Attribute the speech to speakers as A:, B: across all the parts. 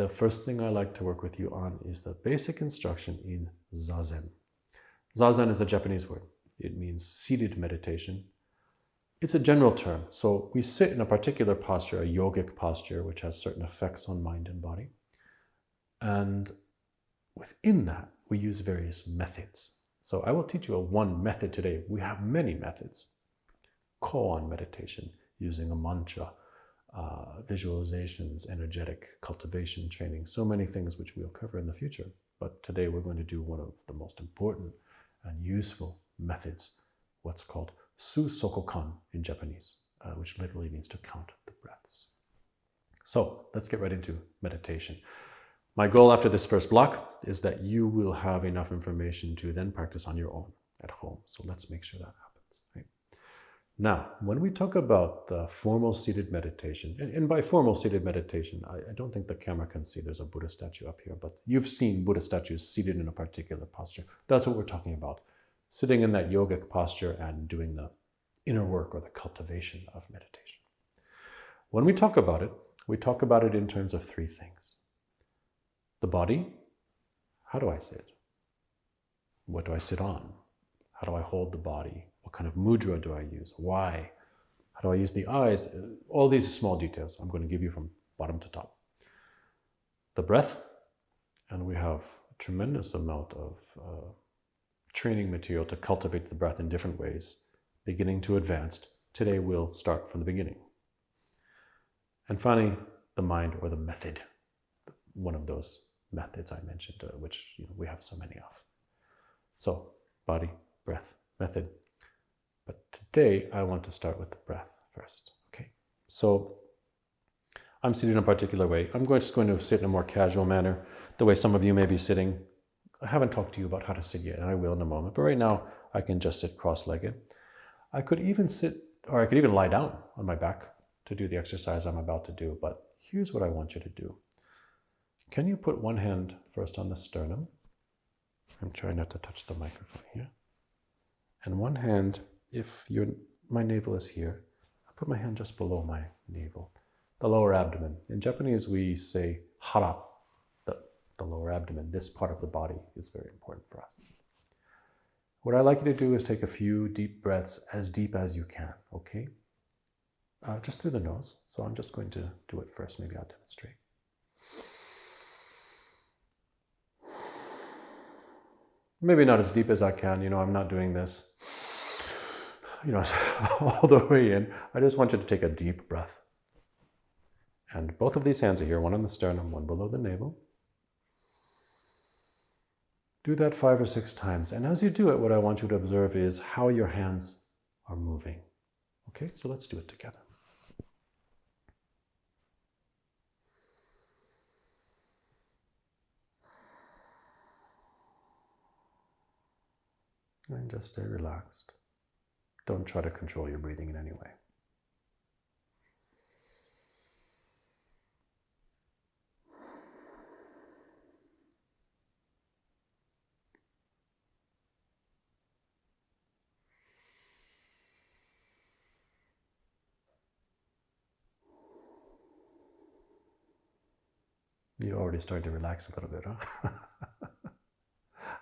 A: the first thing I like to work with you on is the basic instruction in Zazen. Zazen is a Japanese word. It means seated meditation. It's a general term. So we sit in a particular posture, a yogic posture, which has certain effects on mind and body. And within that, we use various methods. So I will teach you one method today. We have many methods. Koan meditation, using a mantra, visualizations, energetic cultivation training, so many things which we'll cover in the future. But today we're going to do one of the most important and useful methods, what's called Susokokan in Japanese, which literally means to count the breaths. So let's get right into meditation. My goal after this first block is that you will have enough information to then practice on your own at home. So let's make sure that happens. Right? Now, when we talk about the formal seated meditation, and by formal seated meditation, I don't think the camera can see there's a Buddha statue up here, but you've seen Buddha statues seated in a particular posture. That's what we're talking about. Sitting in that yogic posture and doing the inner work or the cultivation of meditation. When we talk about it in terms of three things. The body, how do I sit? What do I sit on? How do I hold the body? What kind of mudra do I use? Why? How do I use the eyes? All these small details I'm going to give you from bottom to top. The breath, and we have a tremendous amount of training material to cultivate the breath in different ways, beginning to advanced. Today we'll start from the beginning. And finally, the mind or the method, one of those methods I mentioned, which we have so many of. So, body, breath, method. But today I want to start with the breath first. Okay. So I'm sitting in a particular way. I'm just going to sit in a more casual manner, the way some of you may be sitting. I haven't talked to you about how to sit yet, and I will in a moment. But right now, I can just sit cross-legged. I could even sit, or I could even lie down on my back to do the exercise I'm about to do. But here's what I want you to do. Can you put one hand first on the sternum? I'm trying not to touch the microphone here. And one hand, if my navel is here, I put my hand just below my navel, the lower abdomen. In Japanese, we say hara, the lower abdomen. This part of the body is very important for us. What I'd like you to do is take a few deep breaths, as deep as you can, okay? Just through the nose. So I'm just going to do it first. Maybe I'll demonstrate. Maybe not as deep as I can. I'm not doing this, all the way in. I just want you to take a deep breath. And both of these hands are here, one on the sternum, one below the navel. Do that 5 or 6 times. And as you do it, what I want you to observe is how your hands are moving. Okay, so let's do it together. And just stay relaxed. Don't try to control your breathing in any way. You already started to relax a little bit, huh?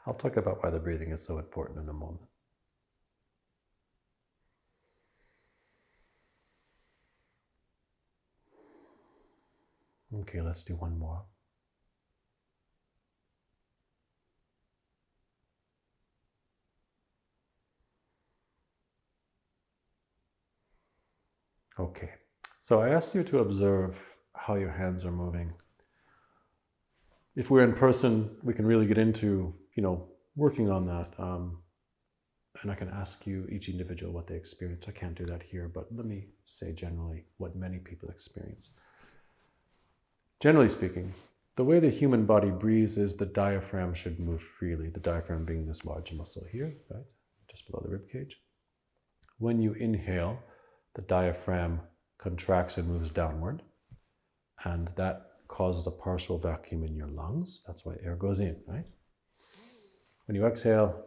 A: I'll talk about why the breathing is so important in a moment. Okay, let's do one more. Okay, so I asked you to observe how your hands are moving. If we're in person, we can really get into, working on that. And I can ask you, each individual, what they experience. I can't do that here, but let me say generally what many people experience. Generally speaking, the way the human body breathes is the diaphragm should move freely, the diaphragm being this large muscle here, right, just below the rib cage. When you inhale, the diaphragm contracts and moves downward, and that causes a partial vacuum in your lungs. That's why air goes in, right? When you exhale,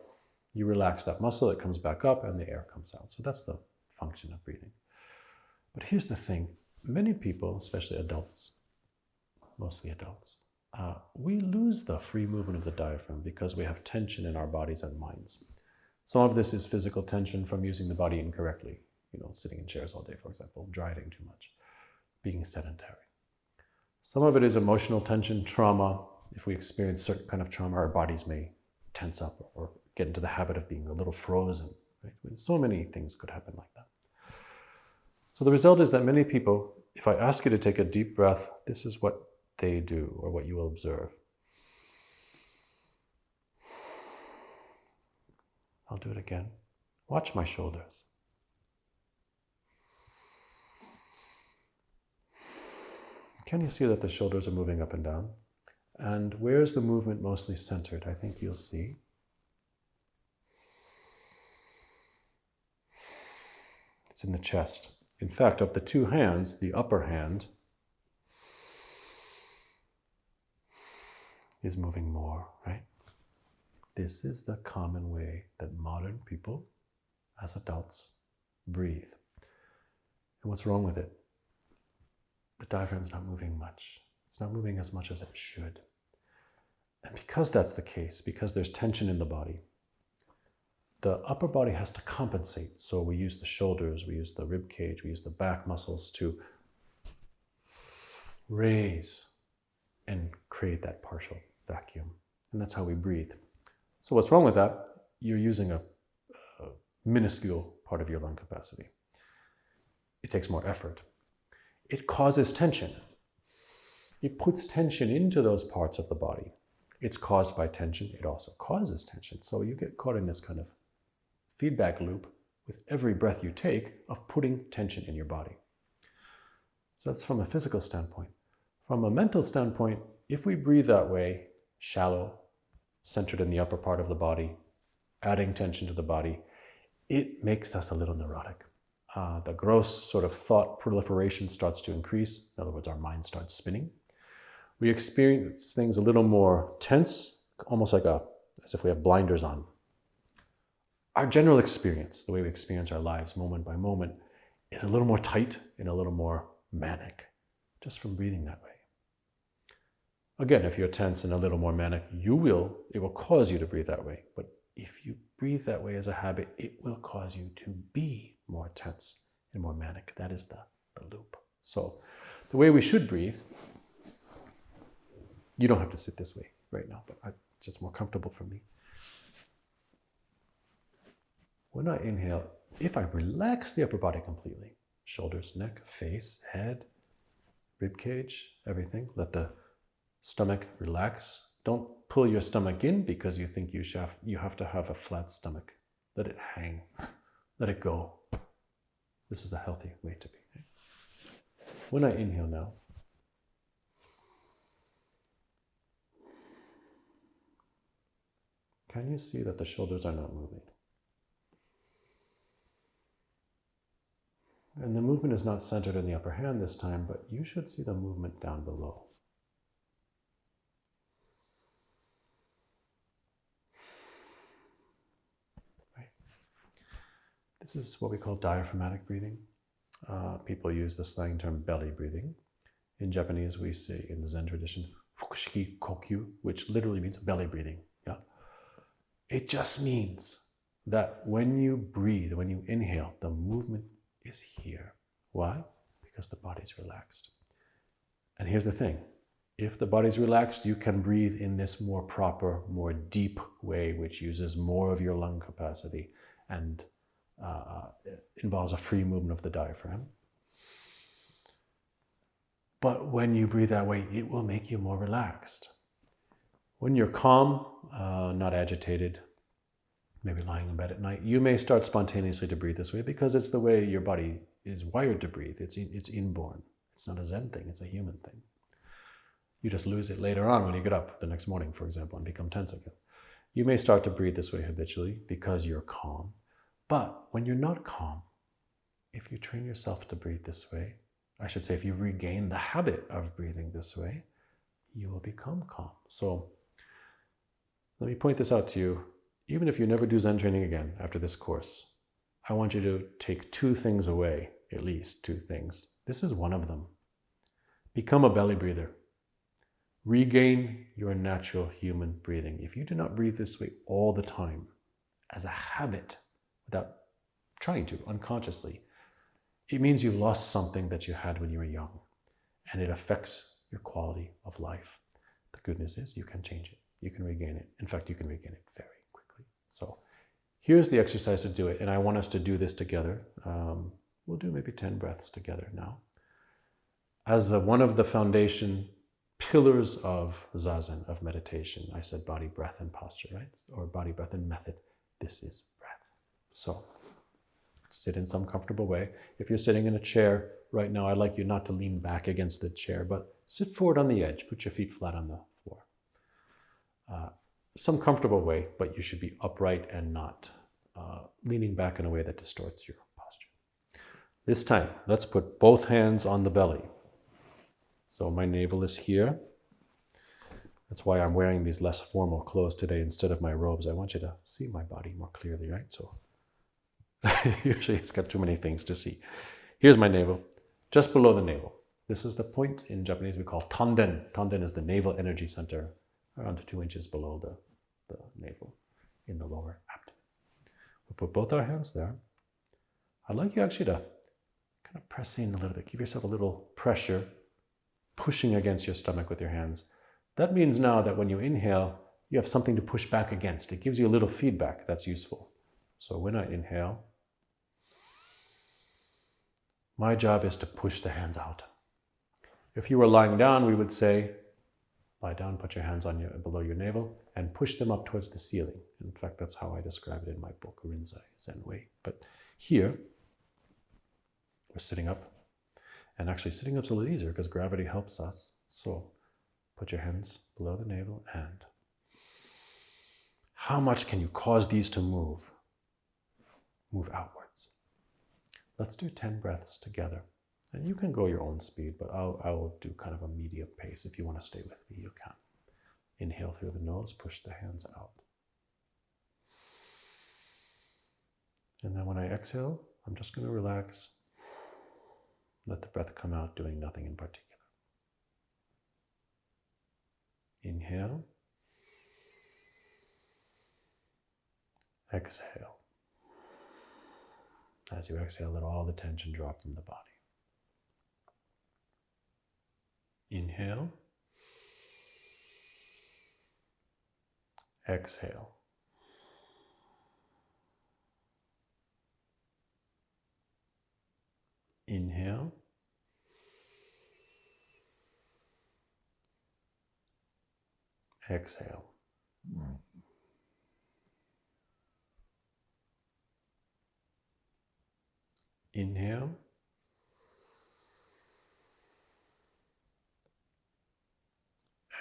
A: you relax that muscle, it comes back up, and the air comes out. So that's the function of breathing. But here's the thing. Many people, especially adults, mostly adults, we lose the free movement of the diaphragm because we have tension in our bodies and minds. Some of this is physical tension from using the body incorrectly, sitting in chairs all day, for example, driving too much, being sedentary. Some of it is emotional tension, trauma. If we experience certain kind of trauma, our bodies may tense up or get into the habit of being a little frozen. Right? So many things could happen like that. So the result is that many people, if I ask you to take a deep breath, this is what they do, or what you will observe. I'll do it again. Watch my shoulders. Can you see that the shoulders are moving up and down? And where is the movement mostly centered? I think you'll see. It's in the chest. In fact, of the two hands, the upper hand is moving more, right? This is the common way that modern people, as adults, breathe. And what's wrong with it? The diaphragm's not moving much. It's not moving as much as it should. And because that's the case, because there's tension in the body, the upper body has to compensate. So we use the shoulders, we use the rib cage, we use the back muscles to raise and create that partial vacuum. And that's how we breathe. So what's wrong with that? You're using a minuscule part of your lung capacity. It takes more effort. It causes tension. It puts tension into those parts of the body. It's caused by tension. It also causes tension. So you get caught in this kind of feedback loop with every breath you take of putting tension in your body. So that's from a physical standpoint. From a mental standpoint, if we breathe that way, shallow, centered in the upper part of the body, adding tension to the body, it makes us a little neurotic. The gross sort of thought proliferation starts to increase. In other words, our mind starts spinning. We experience things a little more tense, almost like as if we have blinders on. Our general experience, the way we experience our lives moment by moment, is a little more tight and a little more manic, just from breathing that way. Again, if you're tense and a little more manic, it will cause you to breathe that way. But if you breathe that way as a habit, it will cause you to be more tense and more manic. That is the loop. So the way we should breathe, you don't have to sit this way right now, but it's just more comfortable for me. When I inhale, if I relax the upper body completely, shoulders, neck, face, head, rib cage, everything, let the stomach relax. Don't pull your stomach in because you think you have to have a flat stomach. Let it hang. Let it go. This is a healthy way to be. When I inhale now, can you see that the shoulders are not moving? And the movement is not centered in the upper hand this time, but you should see the movement down below. Right. This is what we call diaphragmatic breathing. People use the slang term belly breathing. In Japanese, we say in the Zen tradition, fukushiki kokyu, which literally means belly breathing. Yeah? It just means that when you breathe, when you inhale, the movement is here. Why? Because the body's relaxed. And here's the thing. If the body's relaxed, you can breathe in this more proper, more deep way, which uses more of your lung capacity and involves a free movement of the diaphragm. But when you breathe that way, it will make you more relaxed. When you're calm, not agitated, maybe lying in bed at night, you may start spontaneously to breathe this way because it's the way your body is wired to breathe. It's inborn. It's not a Zen thing, it's a human thing. You just lose it later on when you get up the next morning, for example, and become tense again. You may start to breathe this way habitually because you're calm. But when you're not calm, if you train yourself to breathe this way, I should say if you regain the habit of breathing this way, you will become calm. So let me point this out to you. Even if you never do Zen training again after this course, I want you to take 2 things away, at least 2 things. This is one of them. Become a belly breather. Regain your natural human breathing. If you do not breathe this way all the time, as a habit, without trying to, unconsciously, it means you've lost something that you had when you were young, and it affects your quality of life. The good news is you can change it. You can regain it. In fact, you can regain it very quickly. So here's the exercise to do it, and I want us to do this together. We'll do maybe 10 breaths together now. As one of the foundation pillars of Zazen, of meditation, I said body, breath, and posture, right? Or body, breath, and method. This is breath. So sit in some comfortable way. If you're sitting in a chair right now, I'd like you not to lean back against the chair, but sit forward on the edge. Put your feet flat on the floor. Some comfortable way, but you should be upright and not leaning back in a way that distorts your posture. This time, let's put both hands on the belly. So my navel is here. That's why I'm wearing these less formal clothes today instead of my robes. I want you to see my body more clearly, right? So usually it's got too many things to see. Here's my navel, just below the navel. This is the point in Japanese we call tanden. Tanden is the navel energy center, around 2 inches below the navel in the lower abdomen. We'll put both our hands there. I'd like you actually to kind of press in a little bit. Give yourself a little pressure, pushing against your stomach with your hands. That means now that when you inhale, you have something to push back against. It gives you a little feedback that's useful. So when I inhale, my job is to push the hands out. If you were lying down, we would say, lie down, put your hands on below your navel, and push them up towards the ceiling. In fact, that's how I describe it in my book, Rinzai Zen Way. But here, we're sitting up. And actually, sitting up's a little easier because gravity helps us. So put your hands below the navel, and how much can you cause these to move? Move outwards. Let's do 10 breaths together. And you can go your own speed, but I will do kind of a medium pace. If you want to stay with me, you can. Inhale through the nose, push the hands out. And then when I exhale, I'm just going to relax. Let the breath come out, doing nothing in particular. Inhale. Exhale. As you exhale, let all the tension drop from the body. Inhale. Exhale. Inhale. Exhale. Inhale.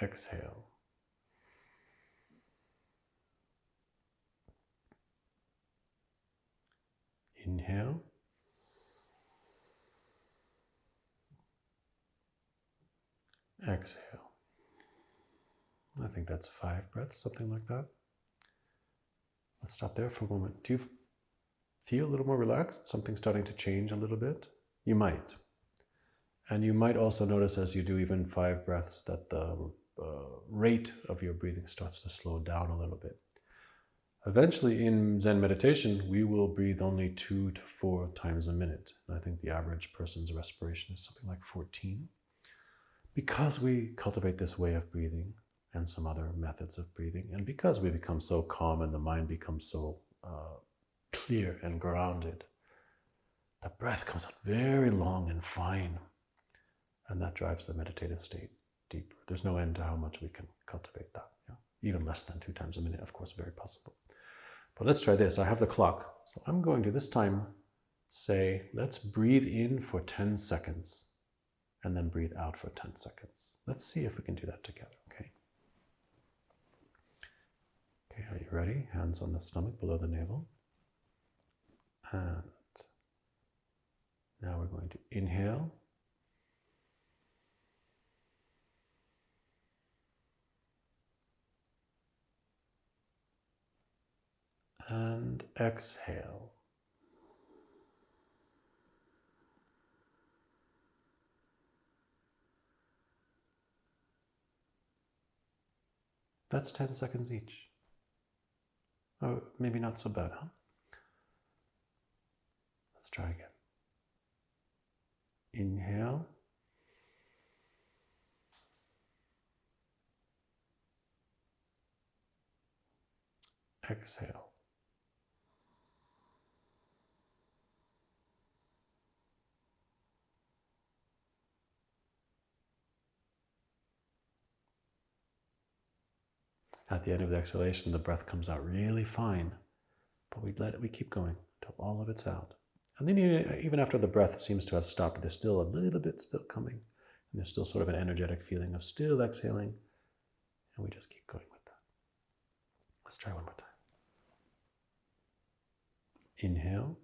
A: Exhale. Inhale. Exhale. I think that's 5 breaths, something like that. Let's stop there for a moment. Do you feel a little more relaxed? Something starting to change a little bit? You might. And you might also notice as you do even 5 breaths that the rate of your breathing starts to slow down a little bit. Eventually in Zen meditation, we will breathe only 2 to 4 times a minute. And I think the average person's respiration is something like 14. Because we cultivate this way of breathing and some other methods of breathing, and because we become so calm and the mind becomes so clear and grounded, the breath comes out very long and fine, and that drives the meditative state deeper. There's no end to how much we can cultivate that. Yeah? Even less than 2 times a minute, of course, very possible. But let's try this. I have the clock, so I'm going to this time say, let's breathe in for 10 seconds and then breathe out for 10 seconds. Let's see if we can do that together, okay? Okay, are you ready? Hands on the stomach below the navel. And now we're going to inhale. And exhale. That's 10 seconds each. Oh, maybe not so bad, huh? Let's try again. Inhale. Exhale. At the end of the exhalation, the breath comes out really fine, but we keep going until all of it's out. And then even after the breath seems to have stopped, there's still a little bit still coming, and there's still sort of an energetic feeling of still exhaling, and we just keep going with that. Let's try one more time. Inhale.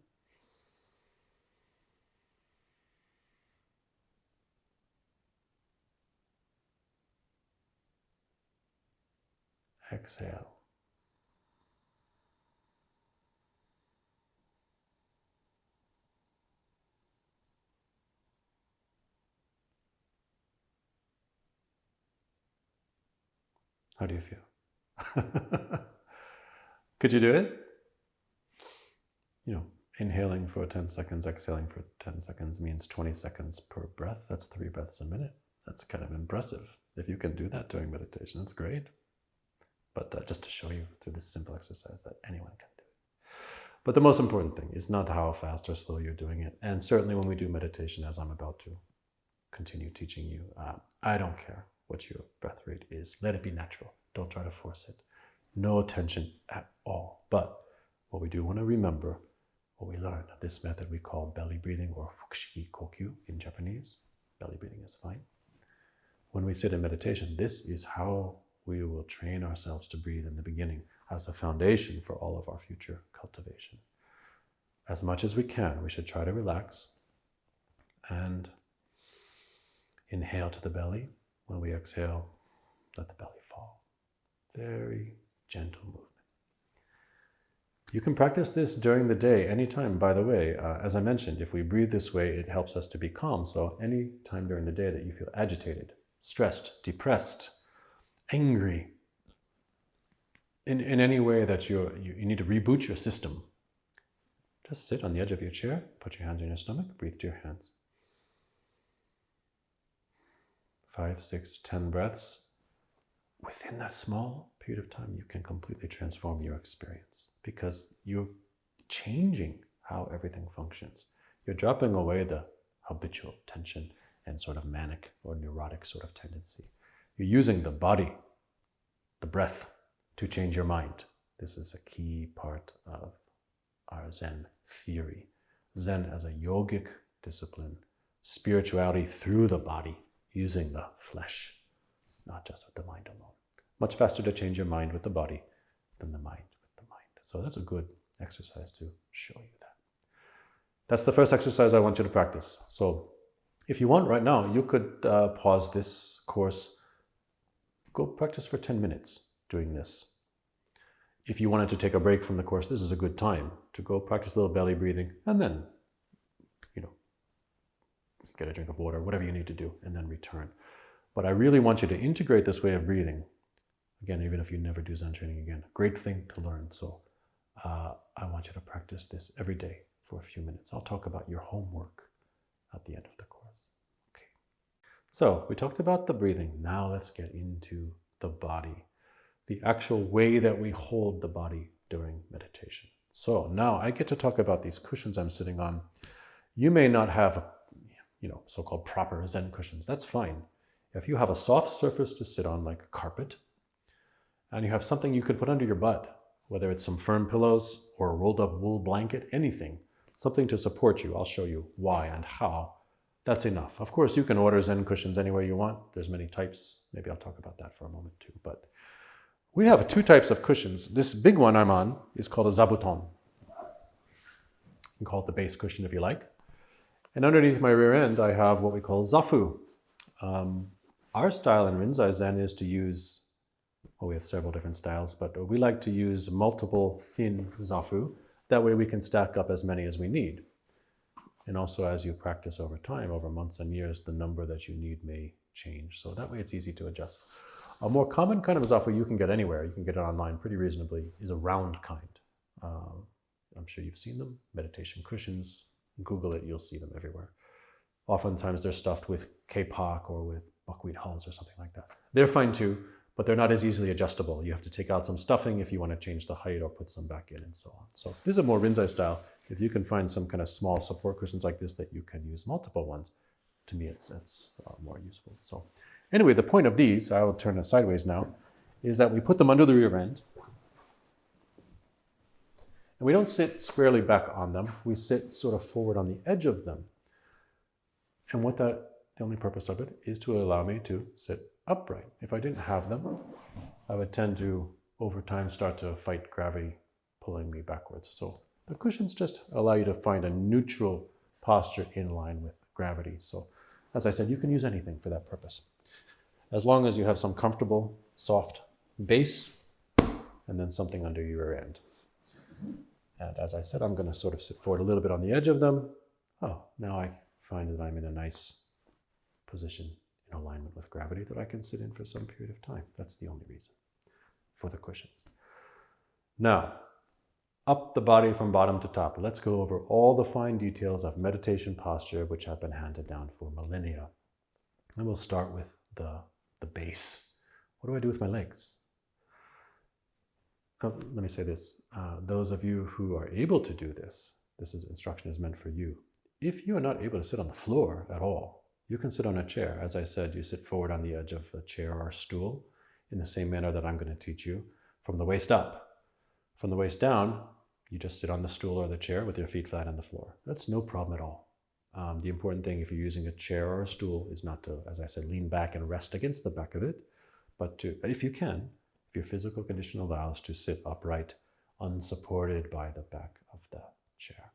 A: Exhale. How do you feel? Could you do it? Inhaling for 10 seconds, exhaling for 10 seconds means 20 seconds per breath. That's 3 breaths a minute. That's kind of impressive. If you can do that during meditation, it's great. But just to show you through this simple exercise that anyone can do it. But the most important thing is not how fast or slow you're doing it. And certainly when we do meditation, as I'm about to continue teaching you, I don't care what your breath rate is. Let it be natural. Don't try to force it. No tension at all. But what we do want to remember, what we learned, this method we call belly breathing, or fukushiki kokyu in Japanese. Belly breathing is fine. When we sit in meditation, this is how we will train ourselves to breathe in the beginning as a foundation for all of our future cultivation. As much as we can, we should try to relax and inhale to the belly. When we exhale, let the belly fall. Very gentle movement. You can practice this during the day, anytime. By the way, as I mentioned, if we breathe this way, it helps us to be calm. So any time during the day that you feel agitated, stressed, depressed, angry, in any way that you need to reboot your system, just sit on the edge of your chair, put your hands on your stomach, breathe to your hands. 5, 6, 10 breaths. Within that small period of time, you can completely transform your experience because you're changing how everything functions. You're dropping away the habitual tension and sort of manic or neurotic sort of tendency. You're using the body, the breath, to change your mind. This is a key part of our Zen theory. Zen as a yogic discipline, spirituality through the body, using the flesh, not just with the mind alone. Much faster to change your mind with the body than the mind with the mind. So that's a good exercise to show you that. That's the first exercise I want you to practice. So if you want right now, you could pause this course, go practice for 10 minutes doing this. If you wanted to take a break from the course, this is a good time to go practice a little belly breathing and then, get a drink of water, whatever you need to do, and then return. But I really want you to integrate this way of breathing. Again, even if you never do Zen training again, great thing to learn. So I want you to practice this every day for a few minutes. I'll talk about your homework at the end of the course. Okay. So we talked about the breathing. Now let's get into the body, the actual way that we hold the body during meditation. So now I get to talk about these cushions I'm sitting on. You may not have so-called proper Zen cushions. That's fine. If you have a soft surface to sit on, like a carpet, and you have something you could put under your butt, whether it's some firm pillows or a rolled up wool blanket, anything, something to support you. I'll show you why and how. That's enough. Of course, you can order Zen cushions anywhere you want. There's many types. Maybe I'll talk about that for a moment too. But we have 2 types of cushions. This big one I'm on is called a zabuton. You can call it the base cushion if you like. And underneath my rear end, I have what we call zafu. Our style in Rinzai Zen is to use, we have several different styles, but we like to use multiple thin zafu. That way we can stack up as many as we need. And also as you practice over time, over months and years, the number that you need may change. So that way it's easy to adjust. A more common kind of zafu you can get anywhere, you can get it online pretty reasonably, is a round kind. I'm sure you've seen them, meditation cushions. Google it, you'll see them everywhere. Oftentimes they're stuffed with kapok or with buckwheat hulls or something like that. They're fine too, but they're not as easily adjustable. You have to take out some stuffing if you want to change the height or put some back in and so on. So this is a more Rinzai style. If you can find some kind of small support cushions like this that you can use multiple ones, to me it's more useful. So anyway, the point of these, I will turn it sideways now, is that we put them under the rear end. And we don't sit squarely back on them. We sit sort of forward on the edge of them. And the only purpose of it is to allow me to sit upright. If I didn't have them, I would tend to, over time, start to fight gravity pulling me backwards. So the cushions just allow you to find a neutral posture in line with gravity. So as I said, you can use anything for that purpose. As long as you have some comfortable, soft base, and then something under your rear end. And as I said, I'm going to sort of sit forward a little bit on the edge of them. Oh, now I find that I'm in a nice position in alignment with gravity that I can sit in for some period of time. That's the only reason for the cushions. Now, up the body from bottom to top. Let's go over all the fine details of meditation posture which have been handed down for millennia. And we'll start with the base. What do I do with my legs? Let me say this. Those of you who are able to do this, instruction is meant for you. If you are not able to sit on the floor at all, you can sit on a chair. As I said, you sit forward on the edge of a chair or a stool in the same manner that I'm going to teach you, from the waist up. From the waist down, you just sit on the stool or the chair with your feet flat on the floor. That's no problem at all. The important thing if you're using a chair or a stool is not to, as I said, lean back and rest against the back of it, but to, if you can, if your physical condition allows, to sit upright, unsupported by the back of the chair.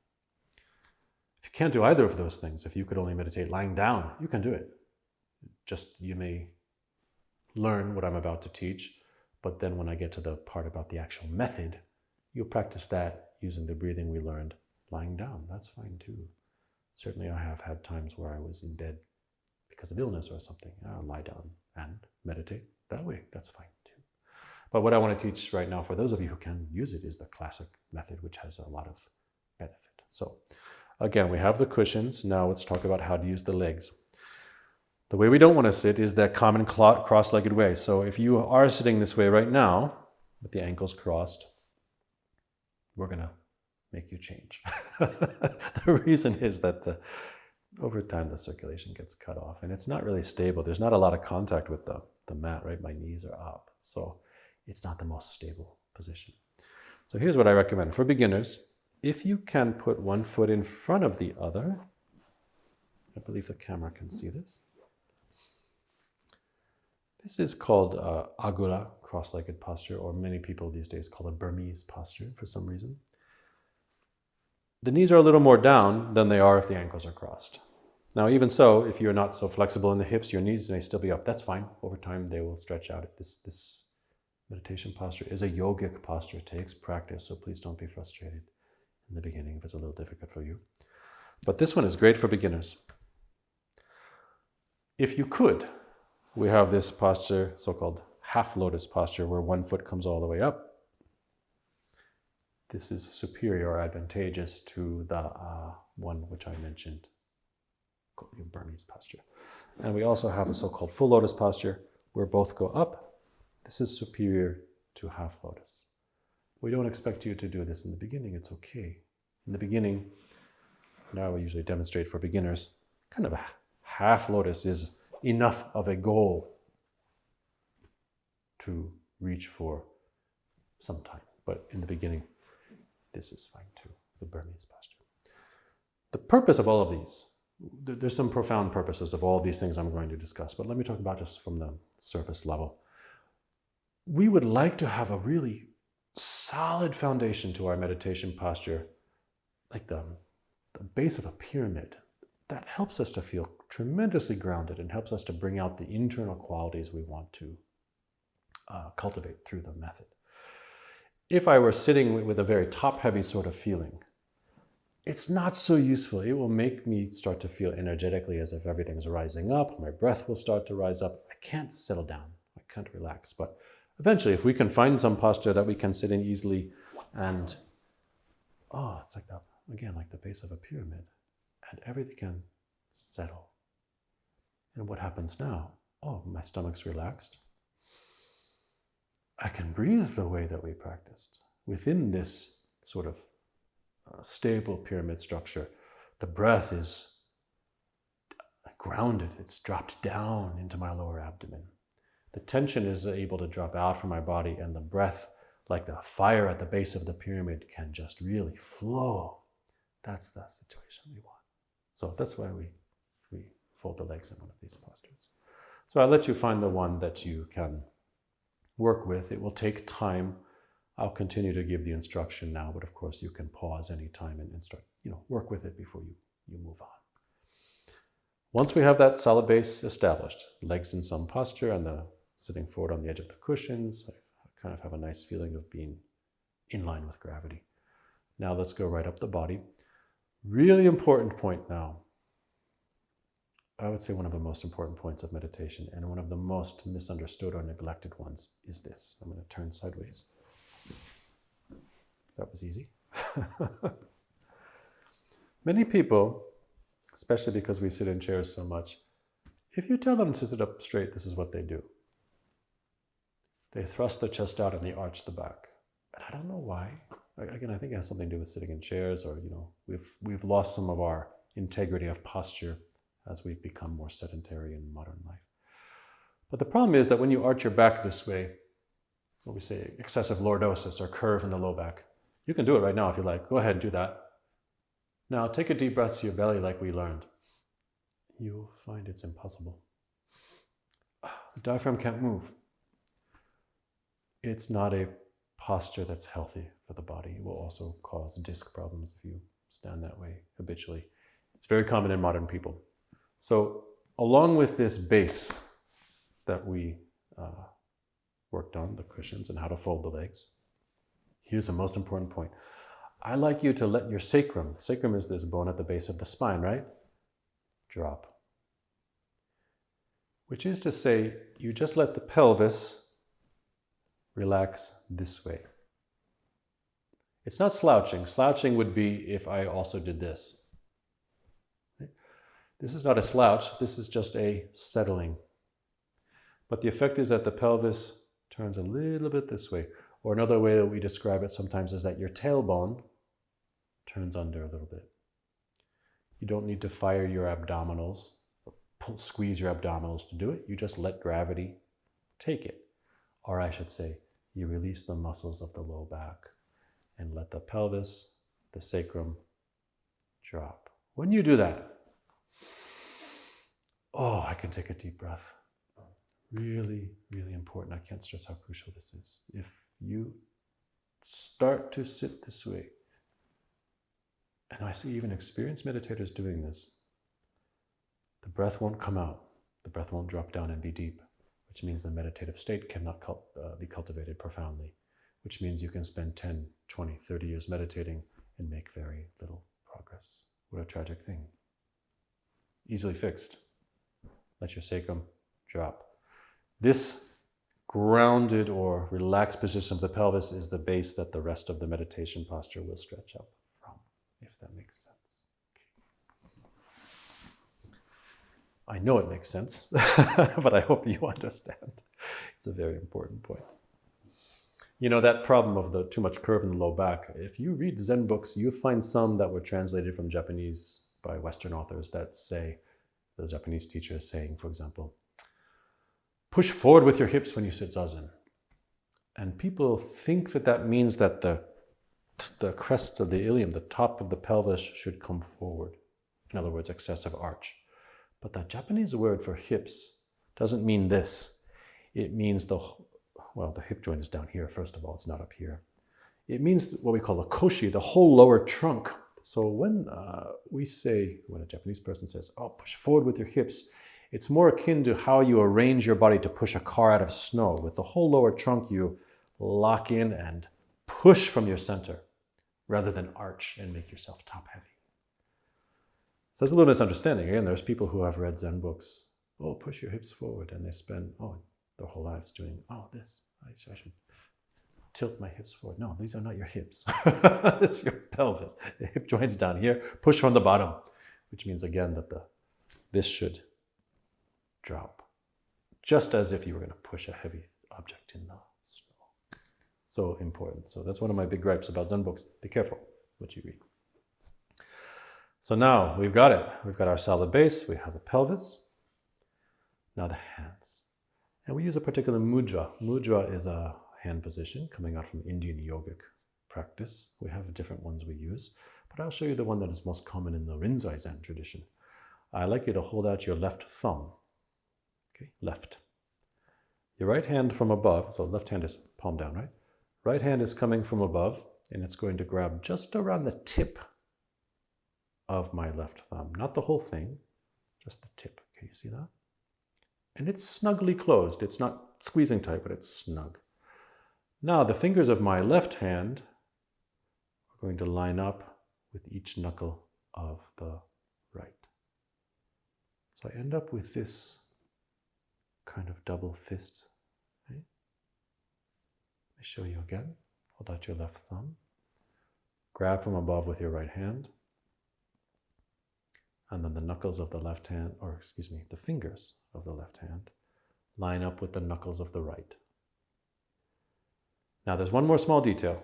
A: If you can't do either of those things, if you could only meditate lying down, you can do it. Just, you may learn what I'm about to teach, but then when I get to the part about the actual method, you'll practice that using the breathing we learned lying down. That's fine too. Certainly I have had times where I was in bed because of illness or something. I'll lie down and meditate that way. That's fine too. But what I want to teach right now for those of you who can use it is the classic method, which has a lot of benefit. So again, we have the cushions. Now let's talk about how to use the legs. The way we don't want to sit is that common cross-legged way. So if you are sitting this way right now, with the ankles crossed, we're going to make you change. The reason is that over time the circulation gets cut off and it's not really stable. There's not a lot of contact with the mat, right? My knees are up. So it's not the most stable position. So here's what I recommend. For beginners, if you can put one foot in front of the other, I believe the camera can see this. This is called agura, cross-legged posture, or many people these days call it Burmese posture for some reason. The knees are a little more down than they are if the ankles are crossed. Now, even so, if you're not so flexible in the hips, your knees may still be up. That's fine. Over time, they will stretch out. This meditation posture is a yogic posture. It takes practice, so please don't be frustrated in the beginning if it's a little difficult for you. But this one is great for beginners. If you could, we have this posture, so-called half lotus posture, where one foot comes all the way up. This is superior or advantageous to the one which I mentioned, Burmese posture. And we also have a so-called full lotus posture, where both go up. This is superior to half lotus. We don't expect you to do this in the beginning. It's okay. In the beginning, now we usually demonstrate for beginners, kind of a half lotus is enough of a goal to reach for some time. But in the beginning, this is fine too, the Burmese posture. The purpose of all of these, there's some profound purposes of all these things I'm going to discuss, but let me talk about just from the surface level. We would like to have a really solid foundation to our meditation posture, like the base of a pyramid. That helps us to feel tremendously grounded and helps us to bring out the internal qualities we want to cultivate through the method. If I were sitting with a very top-heavy sort of feeling, it's not so useful. It will make me start to feel energetically as if everything's rising up. My breath will start to rise up. I can't settle down. I can't relax. But eventually, if we can find some posture that we can sit in easily and, it's like that, again, like the base of a pyramid, and everything can settle. And what happens now? My stomach's relaxed. I can breathe the way that we practiced. Within this sort of stable pyramid structure, the breath is grounded. It's dropped down into my lower abdomen. The tension is able to drop out from my body, and the breath, like the fire at the base of the pyramid, can just really flow. That's the situation we want. So that's why we fold the legs in one of these postures. So I'll let you find the one that you can work with. It will take time. I'll continue to give the instruction now, but of course you can pause anytime and start, work with it before you move on. Once we have that solid base established, legs in some posture and the sitting forward on the edge of the cushions, I kind of have a nice feeling of being in line with gravity. Now let's go right up the body. Really important point now. I would say one of the most important points of meditation, and one of the most misunderstood or neglected ones, is this. I'm going to turn sideways. That was easy. Many people, especially because we sit in chairs so much, if you tell them to sit up straight, this is what they do. They thrust the chest out and they arch the back. And I don't know why. Again, I think it has something to do with sitting in chairs, or we've lost some of our integrity of posture as we've become more sedentary in modern life. But the problem is that when you arch your back this way, what we say, excessive lordosis or curve in the low back, you can do it right now if you like. Go ahead and do that. Now take a deep breath to your belly like we learned. You'll find it's impossible. The diaphragm can't move. It's not a posture that's healthy for the body. It will also cause disc problems if you stand that way habitually. It's very common in modern people. So along with this base that we worked on, the cushions and how to fold the legs, here's the most important point. I like you to let your sacrum is this bone at the base of the spine, right? Drop. Which is to say, you just let the pelvis relax this way. It's not slouching. Slouching would be if I also did this. This is not a slouch, this is just a settling. But the effect is that the pelvis turns a little bit this way. Or another way that we describe it sometimes is that your tailbone turns under a little bit. You don't need to fire your abdominals, or squeeze your abdominals to do it. You just let gravity take it. Or I should say, you release the muscles of the low back and let the pelvis, the sacrum, drop. When you do that, I can take a deep breath. Really, really important. I can't stress how crucial this is. If you start to sit this way, and I see even experienced meditators doing this, the breath won't come out. The breath won't drop down and be deep, which means the meditative state cannot be cultivated profoundly, which means you can spend 10, 20, 30 years meditating and make very little progress. What a tragic thing. Easily fixed. Let your sacrum drop. This grounded or relaxed position of the pelvis is the base that the rest of the meditation posture will stretch up from, if that makes sense. Okay. I know it makes sense, but I hope you understand. It's a very important point. That problem of the too much curve in the low back, if you read Zen books, you find some that were translated from Japanese by Western authors that say, the Japanese teacher is saying, for example, push forward with your hips when you sit Zazen. And people think that means that the crest of the ilium, the top of the pelvis, should come forward. In other words, excessive arch. But the Japanese word for hips doesn't mean this. It means the hip joint is down here, first of all, it's not up here. It means what we call a koshi, the whole lower trunk. So when when a Japanese person says, push forward with your hips, it's more akin to how you arrange your body to push a car out of snow. With the whole lower trunk, you lock in and push from your center rather than arch and make yourself top heavy. So there's a little misunderstanding. Again, there's people who have read Zen books. Push your hips forward. And they spend, their whole lives doing, oh, this, I should tilt my hips forward. No, these are not your hips. It's your pelvis. The hip joint's down here. Push from the bottom, which means again that this should drop, just as if you were going to push a heavy object in the snow. So important. So that's one of my big gripes about Zen books. Be careful what you read. So now we've got it. We've got our solid base. We have the pelvis. Now the hands. And we use a particular mudra. Mudra is a hand position coming out from Indian yogic practice. We have different ones we use, but I'll show you the one that is most common in the Rinzai Zen tradition. I like you to hold out your left thumb. Okay, left. Your right hand from above, so left hand is palm down, right? Right hand is coming from above, and it's going to grab just around the tip of my left thumb. Not the whole thing, just the tip. Can you see that? And it's snugly closed. It's not squeezing tight, but it's snug. Now the fingers of my left hand are going to line up with each knuckle of the right. So I end up with this kind of double fist. Right? Let me show you again. Hold out your left thumb. Grab from above with your right hand. And then the knuckles of the left hand, the fingers of the left hand, line up with the knuckles of the right. Now there's one more small detail.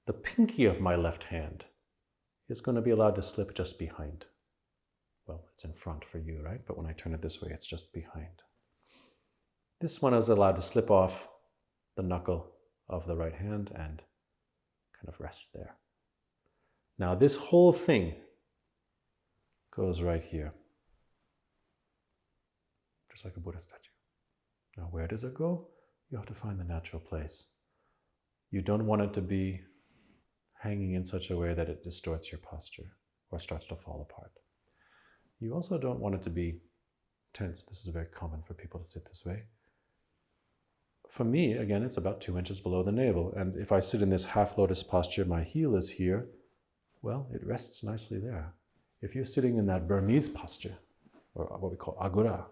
A: The pinky of my left hand is going to be allowed to slip just behind. Well, it's in front for you, right? But when I turn it this way, it's just behind. This one is allowed to slip off the knuckle of the right hand and kind of rest there. Now this whole thing goes right here, just like a Buddha statue. Now where does it go? You have to find the natural place. You don't want it to be hanging in such a way that it distorts your posture or starts to fall apart. You also don't want it to be tense. This is very common for people to sit this way. For me, again, it's about 2 inches below the navel. And if I sit in this half lotus posture, my heel is here, well, it rests nicely there. If you're sitting in that Burmese posture, or what we call agura,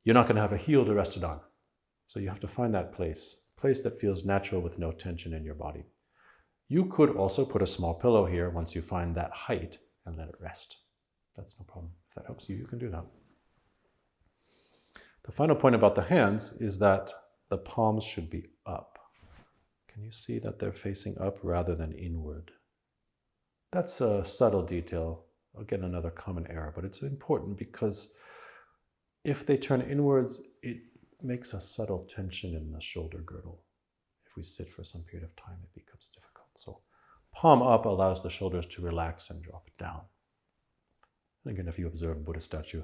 A: you're not going to have a heel to rest it on. So you have to find that place that feels natural with no tension in your body. You could also put a small pillow here once you find that height and let it rest. That's no problem. If that helps you, you can do that. The final point about the hands is that the palms should be up. Can you see that they're facing up rather than inward? That's a subtle detail. Again, another common error, but it's important because if they turn inwards, it makes a subtle tension in the shoulder girdle. If we sit for some period of time, it becomes difficult. So palm up allows the shoulders to relax and drop down. And again, if you observe Buddha statue,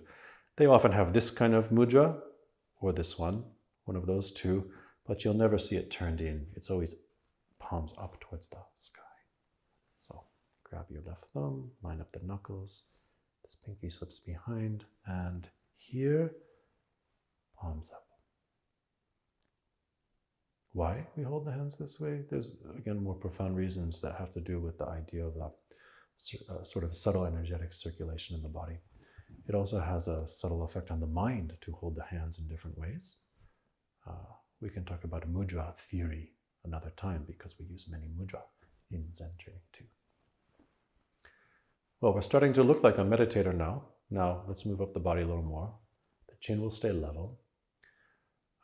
A: they often have this kind of mudra or this one of those two, but you'll never see it turned in. It's always palms up towards the sky. So grab your left thumb, line up the knuckles, this pinky slips behind, and here, palms up. Why we hold the hands this way? There's, again, more profound reasons that have to do with the idea of a sort of subtle energetic circulation in the body. It also has a subtle effect on the mind to hold the hands in different ways. We can talk about mudra theory another time because we use many mudra in Zen training too. Well, we're starting to look like a meditator now. Now, let's move up the body a little more. The chin will stay level.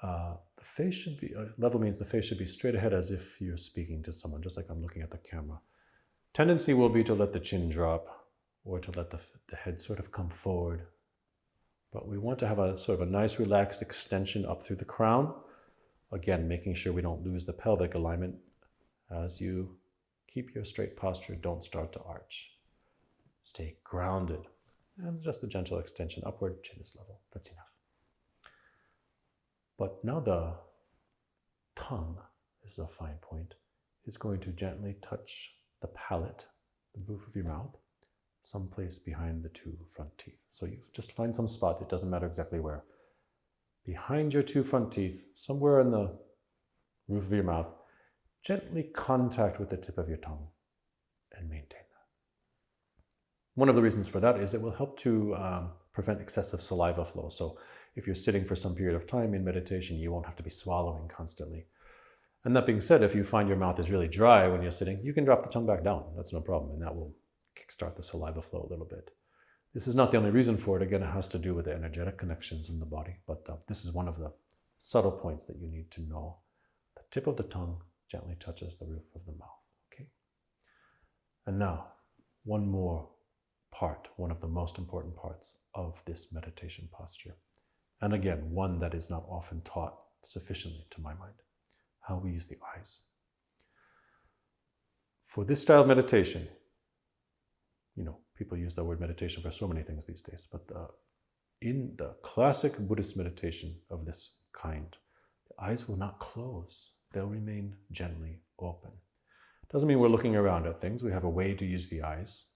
A: The face should be, level means the face should be straight ahead as if you're speaking to someone, just like I'm looking at the camera. Tendency will be to let the chin drop or to let the head sort of come forward. But we want to have a sort of a nice relaxed extension up through the crown. Again, making sure we don't lose the pelvic alignment. As you keep your straight posture, don't start to arch. Stay grounded. And just a gentle extension upward, chin is level. That's enough. But now the tongue, this is a fine point, is going to gently touch the palate, the roof of your mouth, someplace behind the two front teeth. So you just find some spot, it doesn't matter exactly where. Behind your two front teeth, somewhere in the roof of your mouth, gently contact with the tip of your tongue and maintain that. One of the reasons for that is it will help to prevent excessive saliva flow. So if you're sitting for some period of time in meditation, you won't have to be swallowing constantly. And that being said, if you find your mouth is really dry when you're sitting, you can drop the tongue back down. That's no problem, and that will kickstart the saliva flow a little bit. This is not the only reason for it. Again, it has to do with the energetic connections in the body, but this is one of the subtle points that you need to know. The tip of the tongue gently touches the roof of the mouth. Okay. And now, one more part, one of the most important parts of this meditation posture. And again, one that is not often taught sufficiently to my mind. How we use the eyes. For this style of meditation, people use the word meditation for so many things these days, but in the classic Buddhist meditation of this kind, the eyes will not close. They'll remain gently open. Doesn't mean we're looking around at things. We have a way to use the eyes.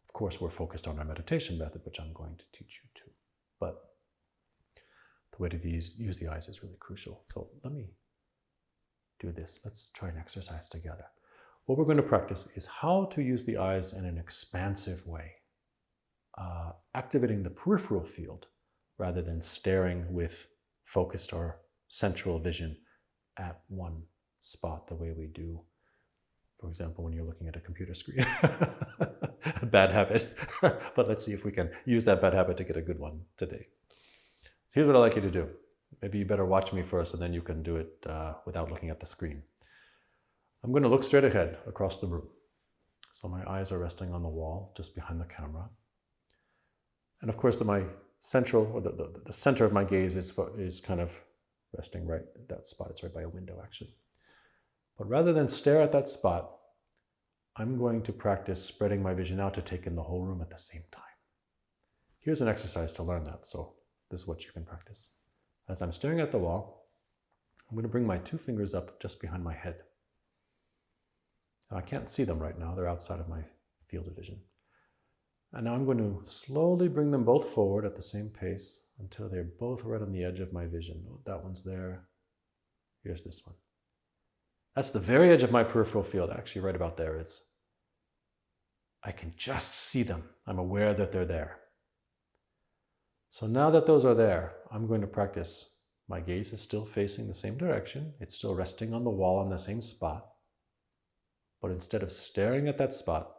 A: Of course, we're focused on our meditation method, which I'm going to teach you too. But the way to use the eyes is really crucial. So let me do this. Let's try an exercise together. What we're going to practice is how to use the eyes in an expansive way, activating the peripheral field rather than staring with focused or central vision at one spot the way we do, for example, when you're looking at a computer screen. A bad habit. But let's see if we can use that bad habit to get a good one today. So here's what I'd like you to do. Maybe you better watch me first, and then you can do it without looking at the screen. I'm going to look straight ahead across the room. So my eyes are resting on the wall just behind the camera. And of course, my central, or the center of my gaze is kind of resting right at that spot. It's right by a window, actually. But rather than stare at that spot, I'm going to practice spreading my vision out to take in the whole room at the same time. Here's an exercise to learn that, so this is what you can practice. As I'm staring at the wall, I'm going to bring my 2 fingers up just behind my head. Now, I can't see them right now. They're outside of my field of vision. And now I'm going to slowly bring them both forward at the same pace until they're both right on the edge of my vision. Oh, that one's there. Here's this one. That's the very edge of my peripheral field. Actually, right about there is. I can just see them. I'm aware that they're there. So now that those are there, I'm going to practice. My gaze is still facing the same direction. It's still resting on the wall on the same spot. But instead of staring at that spot,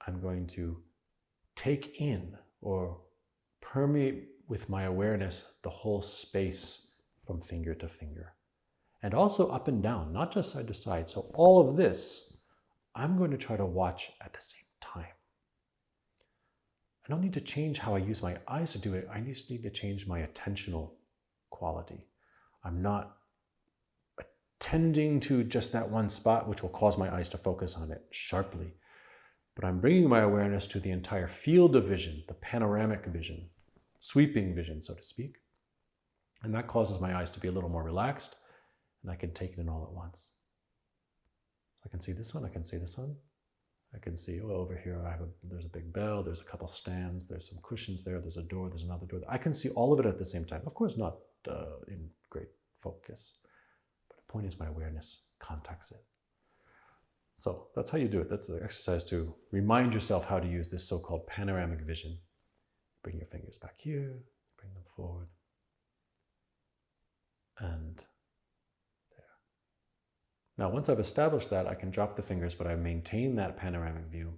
A: I'm going to take in or permeate with my awareness the whole space from finger to finger. And also up and down, not just side to side. So all of this, I'm going to try to watch at the same time. I don't need to change how I use my eyes to do it. I just need to change my attentional quality. I'm not attending to just that one spot, which will cause my eyes to focus on it sharply. But I'm bringing my awareness to the entire field of vision, the panoramic vision, sweeping vision, so to speak. And that causes my eyes to be a little more relaxed, and I can take it in all at once. I can see this one, I can see this one. I can see, over here, there's a big bell, there's a couple stands, there's some cushions there, there's a door, there's another door. I can see all of it at the same time. Of course, not in great focus. But the point is my awareness contacts it. So that's how you do it. That's the exercise to remind yourself how to use this so-called panoramic vision. Bring your fingers back here, bring them forward, and there. Now, once I've established that, I can drop the fingers, but I maintain that panoramic view.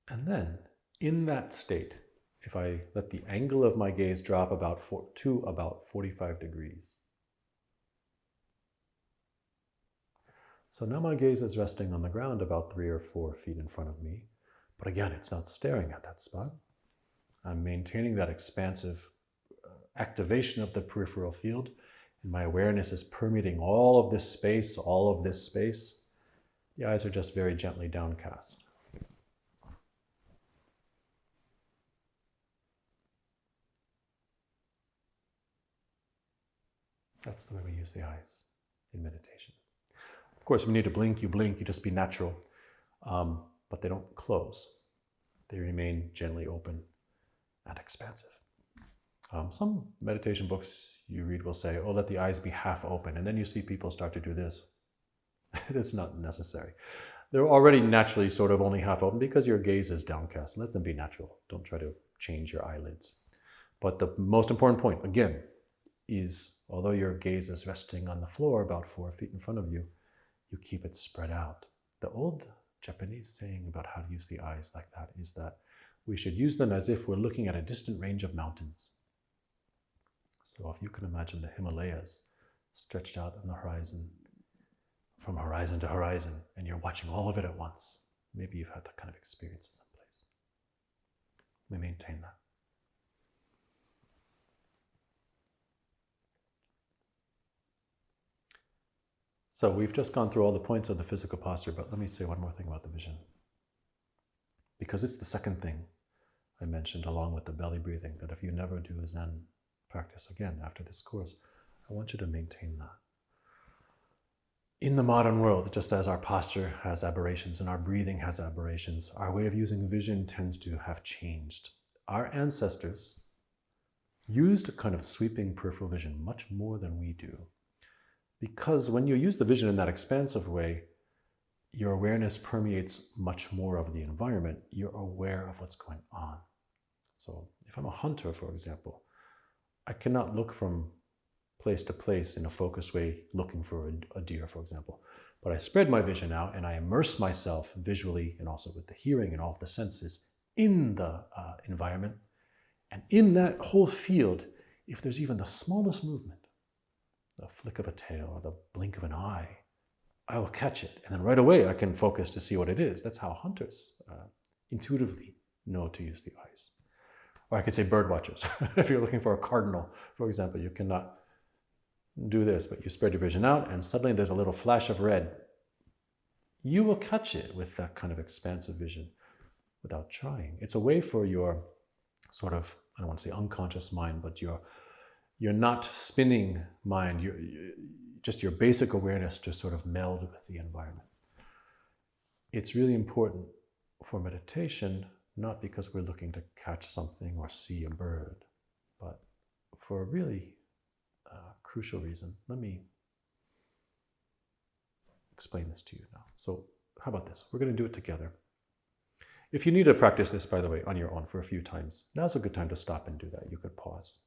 A: And then, in that state, if I let the angle of my gaze drop to about 45 degrees, so now my gaze is resting on the ground about 3 or 4 feet in front of me. But again, it's not staring at that spot. I'm maintaining that expansive activation of the peripheral field. And my awareness is permeating all of this space, all of this space. The eyes are just very gently downcast. That's the way we use the eyes in meditation. Of course, when you need to blink, you just be natural. But they don't close. They remain gently open and expansive. Some meditation books you read will say, let the eyes be half open. And then you see people start to do this. It's not necessary. They're already naturally sort of only half open because your gaze is downcast. Let them be natural. Don't try to change your eyelids. But the most important point, again, is although your gaze is resting on the floor about 4 feet in front of you, you keep it spread out. The old Japanese saying about how to use the eyes like that is that we should use them as if we're looking at a distant range of mountains. So if you can imagine the Himalayas stretched out on the horizon, from horizon to horizon, and you're watching all of it at once, maybe you've had that kind of experience someplace. We maintain that. So we've just gone through all the points of the physical posture, but let me say one more thing about the vision. Because it's the second thing I mentioned along with the belly breathing, that if you never do a Zen practice again after this course, I want you to maintain that. In the modern world, just as our posture has aberrations and our breathing has aberrations, our way of using vision tends to have changed. Our ancestors used a kind of sweeping peripheral vision much more than we do. Because when you use the vision in that expansive way, your awareness permeates much more of the environment. You're aware of what's going on. So if I'm a hunter, for example, I cannot look from place to place in a focused way looking for a deer, for example. But I spread my vision out and I immerse myself visually and also with the hearing and all of the senses in the environment. And in that whole field, if there's even the smallest movement, the flick of a tail or the blink of an eye, I will catch it. And then right away I can focus to see what it is. That's how hunters intuitively know to use the eyes. Or I could say bird watchers. If you're looking for a cardinal, for example, you cannot do this, but you spread your vision out and suddenly there's a little flash of red. You will catch it with that kind of expansive vision without trying. It's a way for your sort of, I don't want to say unconscious mind, but you're not spinning mind, just your basic awareness to sort of meld with the environment. It's really important for meditation, not because we're looking to catch something or see a bird, but for a really crucial reason. Let me explain this to you now. So how about this? We're going to do it together. If you need to practice this, by the way, on your own for a few times, now's a good time to stop and do that. You could pause.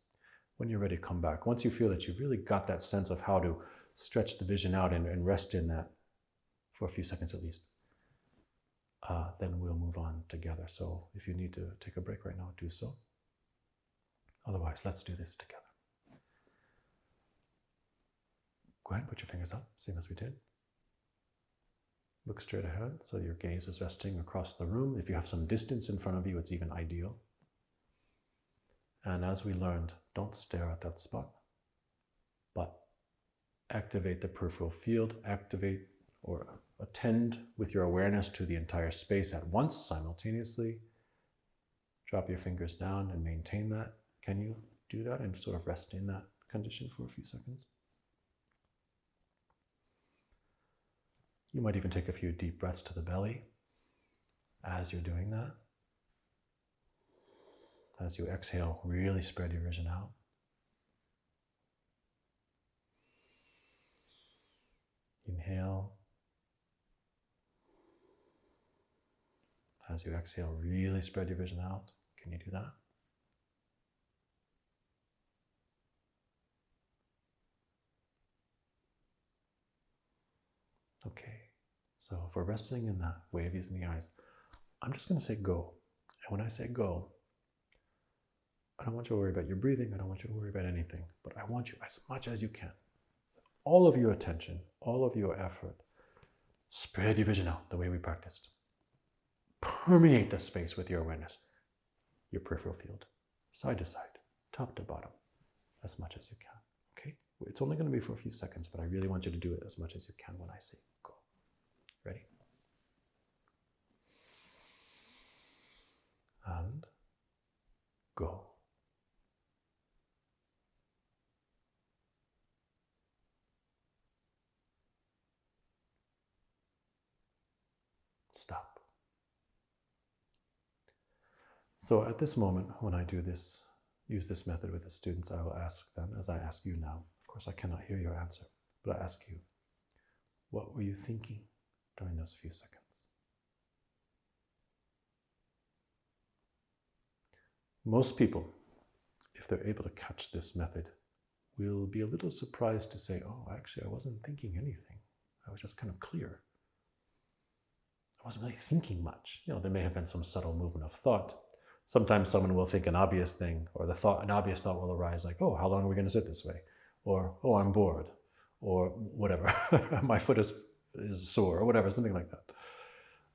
A: When you're ready, come back. Once you feel that you've really got that sense of how to stretch the vision out and rest in that for a few seconds at least, then we'll move on together. So if you need to take a break right now, do so. Otherwise, let's do this together. Go ahead, put your fingers up, same as we did. Look straight ahead, so your gaze is resting across the room. If you have some distance in front of you, it's even ideal. And as we learned, don't stare at that spot, but activate the peripheral field, activate or attend with your awareness to the entire space at once, simultaneously. Drop your fingers down and maintain that. Can you do that and sort of rest in that condition for a few seconds? You might even take a few deep breaths to the belly as you're doing that. As you exhale, really spread your vision out. Inhale. As you exhale, really spread your vision out. Can you do that? Okay, so if we're resting in that way of using the eyes, I'm just going to say go. And when I say go, I don't want you to worry about your breathing. I don't want you to worry about anything. But I want you, as much as you can, all of your attention, all of your effort, spread your vision out the way we practiced. Permeate the space with your awareness, your peripheral field, side to side, top to bottom, as much as you can. Okay? It's only going to be for a few seconds, but I really want you to do it as much as you can when I say go. Ready? And go. Stop. So at this moment, when I do this, use this method with the students, I will ask them, as I ask you now. Of course, I cannot hear your answer, but I ask you, what were you thinking during those few seconds. Most people, if they're able to catch this method, will be a little surprised to say, oh, actually, I wasn't thinking anything. I was just kind of clear. I wasn't really thinking much. There may have been some subtle movement of thought. Sometimes someone will think an obvious thing, or an obvious thought will arise like, oh, how long are we going to sit this way? Or, oh, I'm bored. Or whatever, my foot is sore, or whatever, something like that.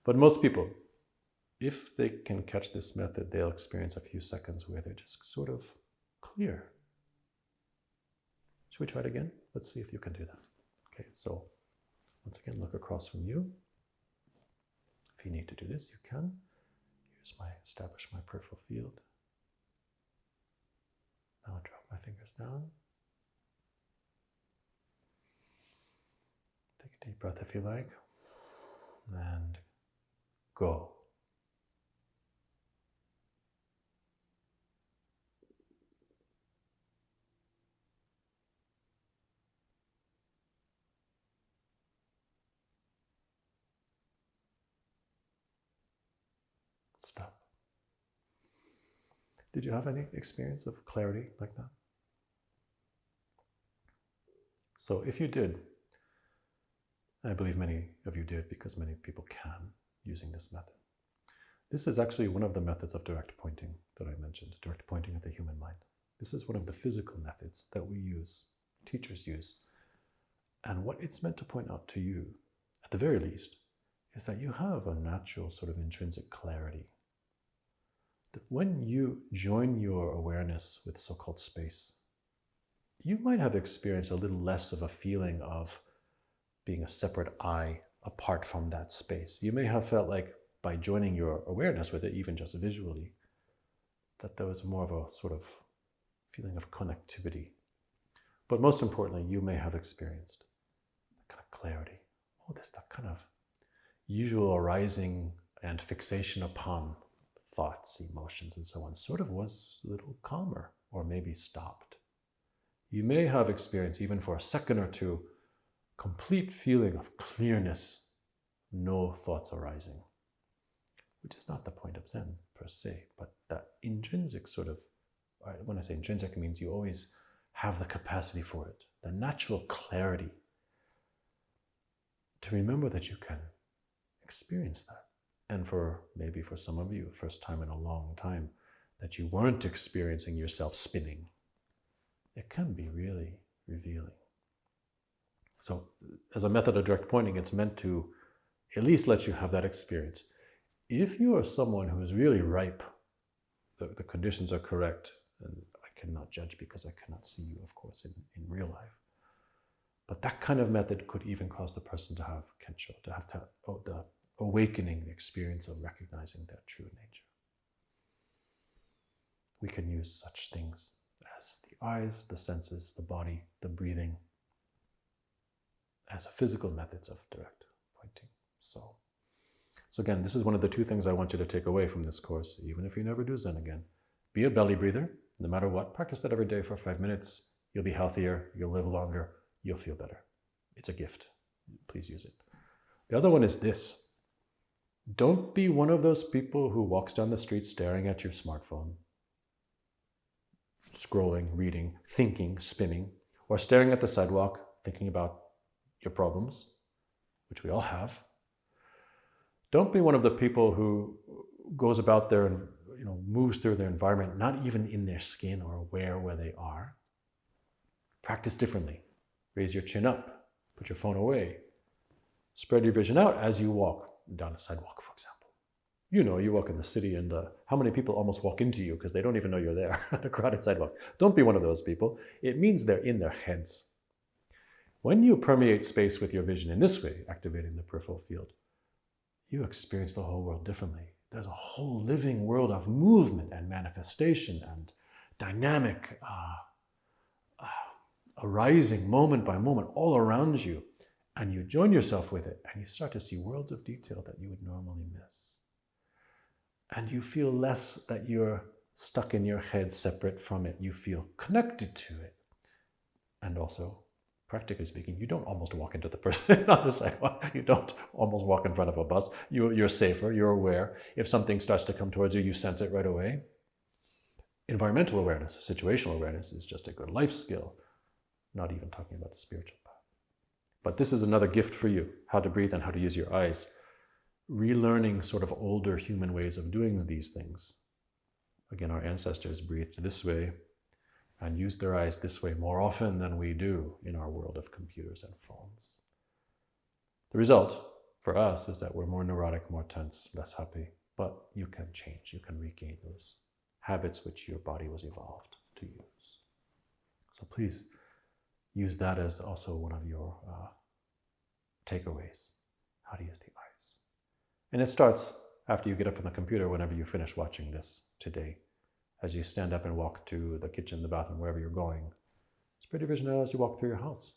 A: But most people, if they can catch this method, they'll experience a few seconds where they're just sort of clear. Should we try it again? Let's see if you can do that. Okay, so once again, look across from you. If you need to do this, you can. Establish my peripheral field. Now drop my fingers down. Take a deep breath if you like. And go. Stop. Did you have any experience of clarity like that? So if you did, I believe many of you did because many people can using this method. This is actually one of the methods of direct pointing that I mentioned, direct pointing at the human mind. This is one of the physical methods that we use, teachers use. And what it's meant to point out to you, at the very least, is that you have a natural sort of intrinsic clarity. That when you join your awareness with so-called space, you might have experienced a little less of a feeling of being a separate I apart from that space. You may have felt like by joining your awareness with it, even just visually, that there was more of a sort of feeling of connectivity. But most importantly, you may have experienced that kind of clarity. Oh, there's that kind of usual arising and fixation upon thoughts, emotions, and so on sort of was a little calmer, or maybe stopped. You may have experienced, even for a second or two, complete feeling of clearness, no thoughts arising, which is not the point of Zen per se, but that intrinsic sort of, when I say intrinsic, it means you always have the capacity for it, the natural clarity to remember that you can experience that. And maybe for some of you, first time in a long time, that you weren't experiencing yourself spinning. It can be really revealing. So as a method of direct pointing, it's meant to at least let you have that experience. If you are someone who is really ripe, the conditions are correct, and I cannot judge because I cannot see you, of course, in real life. But that kind of method could even cause the person to have kensho, to have the awakening, the experience of recognizing their true nature. We can use such things as the eyes, the senses, the body, the breathing, as a physical methods of direct pointing. So again, this is one of the two things I want you to take away from this course, even if you never do Zen again. Be a belly breather, no matter what. Practice that every day for 5 minutes. You'll be healthier, you'll live longer, you'll feel better. It's a gift. Please use it. The other one is this. Don't be one of those people who walks down the street staring at your smartphone, scrolling, reading, thinking, spinning, or staring at the sidewalk, thinking about your problems, which we all have. Don't be one of the people who goes about there and moves through their environment, not even in their skin or aware where they are. Practice differently. Raise your chin up. Put your phone away. Spread your vision out as you walk down a sidewalk, for example. You walk in the city and how many people almost walk into you because they don't even know you're there on a crowded sidewalk. Don't be one of those people. It means they're in their heads. When you permeate space with your vision in this way, activating the peripheral field, you experience the whole world differently. There's a whole living world of movement and manifestation and dynamic arising moment by moment all around you. And you join yourself with it and you start to see worlds of detail that you would normally miss. And you feel less that you're stuck in your head separate from it. You feel connected to it. And also practically speaking, you don't almost walk into the person on the sidewalk. You don't almost walk in front of a bus. You're safer, you're aware. If something starts to come towards you, you sense it right away. Environmental awareness, situational awareness is just a good life skill, not even talking about the spiritual path. But this is another gift for you, how to breathe and how to use your eyes. Relearning sort of older human ways of doing these things. Again, our ancestors breathed this way and used their eyes this way more often than we do in our world of computers and phones. The result for us is that we're more neurotic, more tense, less happy, but you can change, you can regain those habits which your body was evolved to use. So please use that as also one of your takeaways, how to use the eyes. And it starts after you get up from the computer, whenever you finish watching this today. As you stand up and walk to the kitchen, the bathroom, wherever you're going, spread your vision out as you walk through your house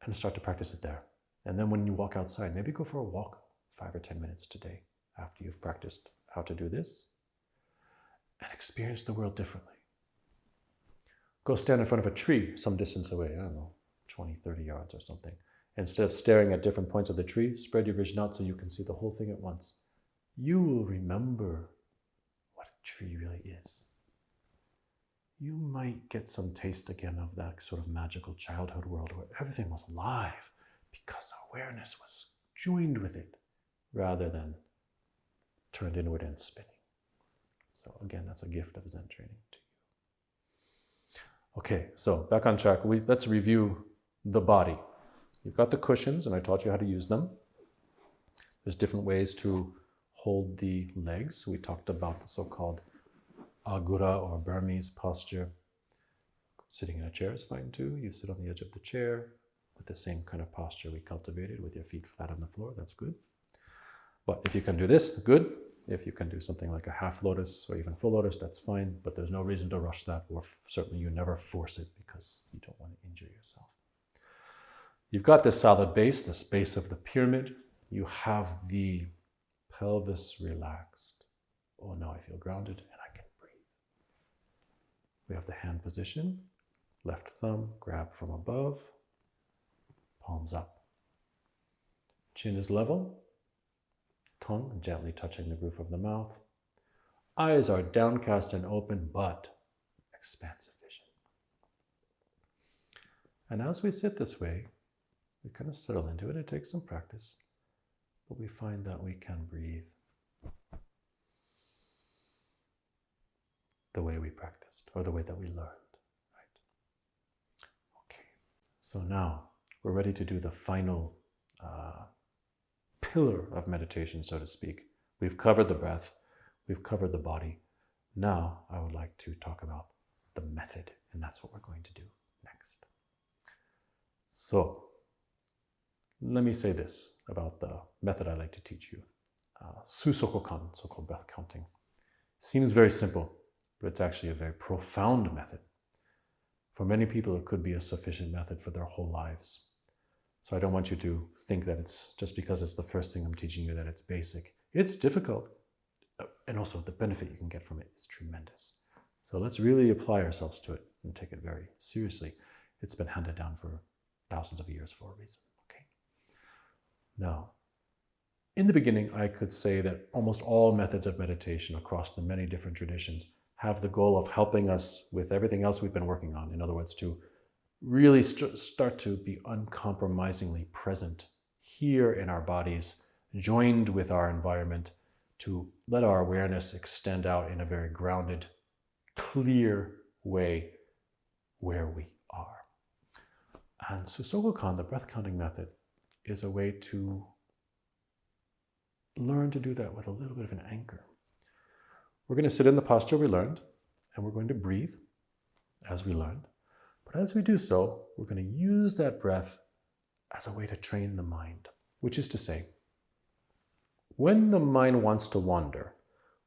A: and start to practice it there. And then when you walk outside, maybe go for a walk 5 or 10 minutes today after you've practiced how to do this and experience the world differently. Go stand in front of a tree some distance away, I don't know, 20, 30 yards or something. Instead of staring at different points of the tree, spread your vision out so you can see the whole thing at once. You will remember what a tree really is. You might get some taste again of that sort of magical childhood world where everything was alive because awareness was joined with it rather than turned inward and spinning. So again, that's a gift of Zen training to you. Okay, so back on track. Let's review the body. You've got the cushions, and I taught you how to use them. There's different ways to hold the legs. We talked about the so-called agura or Burmese posture. Sitting in a chair is fine too. You sit on the edge of the chair with the same kind of posture we cultivated with your feet flat on the floor. That's good. But if you can do this, good. If you can do something like a half lotus or even full lotus, that's fine. But there's no reason to rush that, or certainly you never force it because you don't want to injure yourself. You've got this solid base, this base of the pyramid. You have the pelvis relaxed. Oh, now I feel grounded and I can breathe. We have the hand position. Left thumb, grab from above. Palms up. Chin is level. Tongue gently touching the roof of the mouth. Eyes are downcast and open, but expansive vision. And as we sit this way, we kind of settle into it. It takes some practice, but we find that we can breathe the way we practiced, or the way that we learned, right? Okay, so now we're ready to do the final pillar of meditation, so to speak. We've covered the breath, we've covered the body. Now I would like to talk about the method, and that's what we're going to do next. So, let me say this about the method I like to teach you. Susokokan, so-called breath counting. Seems very simple, but it's actually a very profound method. For many people, it could be a sufficient method for their whole lives. So I don't want you to think that it's just because it's the first thing I'm teaching you that it's basic. It's difficult, and also the benefit you can get from it is tremendous. So let's really apply ourselves to it and take it very seriously. It's been handed down for thousands of years for a reason. Now, in the beginning, I could say that almost all methods of meditation across the many different traditions have the goal of helping us with everything else we've been working on. In other words, to really start to be uncompromisingly present here in our bodies, joined with our environment, to let our awareness extend out in a very grounded, clear way where we are. And Susokokan, the breath counting method, is a way to learn to do that with a little bit of an anchor. We're going to sit in the posture we learned, and we're going to breathe as we learned. But as we do so, we're going to use that breath as a way to train the mind, which is to say, when the mind wants to wander,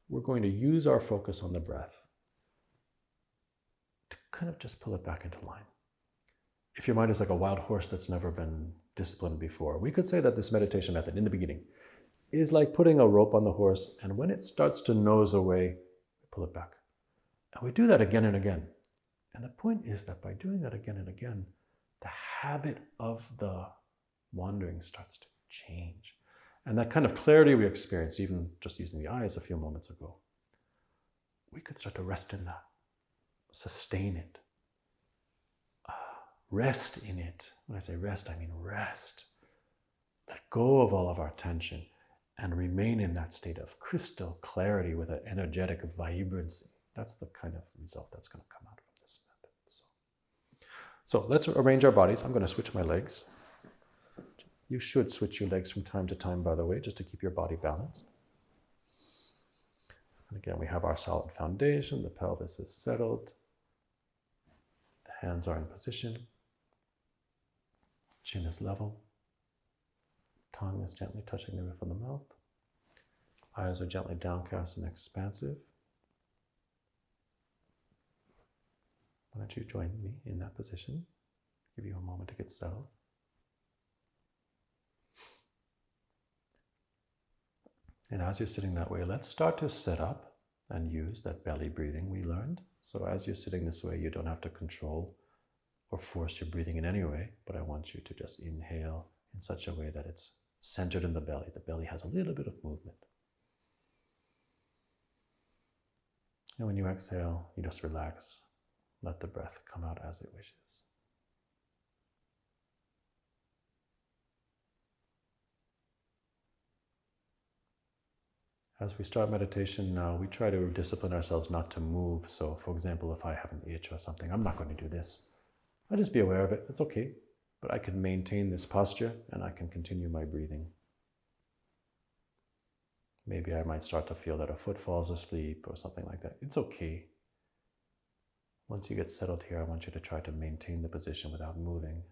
A: we're going to use our focus on the breath to kind of just pull it back into line. If your mind is like a wild horse that's never been disciplined before, we could say that this meditation method in the beginning is like putting a rope on the horse, and when it starts to nose away, we pull it back. And we do that again and again. And the point is that by doing that again and again, the habit of the wandering starts to change. And that kind of clarity we experienced, even just using the eyes a few moments ago, we could start to rest in that, sustain it, rest in it. When I say rest, I mean rest. Let go of all of our tension and remain in that state of crystal clarity with an energetic vibrancy. That's the kind of result that's going to come out from this method. So let's arrange our bodies. I'm going to switch my legs. You should switch your legs from time to time, by the way, just to keep your body balanced. And again, we have our solid foundation. The pelvis is settled. The hands are in position. Chin is level. Tongue is gently touching the roof of the mouth. Eyes are gently downcast and expansive. Why don't you join me in that position? Give you a moment to get settled. And as you're sitting that way, let's start to set up and use that belly breathing we learned. So as you're sitting this way, you don't have to control or force your breathing in any way, but I want you to just inhale in such a way that it's centered in the belly. The belly has a little bit of movement. And when you exhale, you just relax. Let the breath come out as it wishes. As we start meditation now, we try to discipline ourselves not to move. So, for example, if I have an itch or something, I'm not going to do this. I'll just be aware of it. It's okay. But I can maintain this posture and I can continue my breathing. Maybe I might start to feel that a foot falls asleep or something like that. It's okay. Once you get settled here, I want you to try to maintain the position without moving.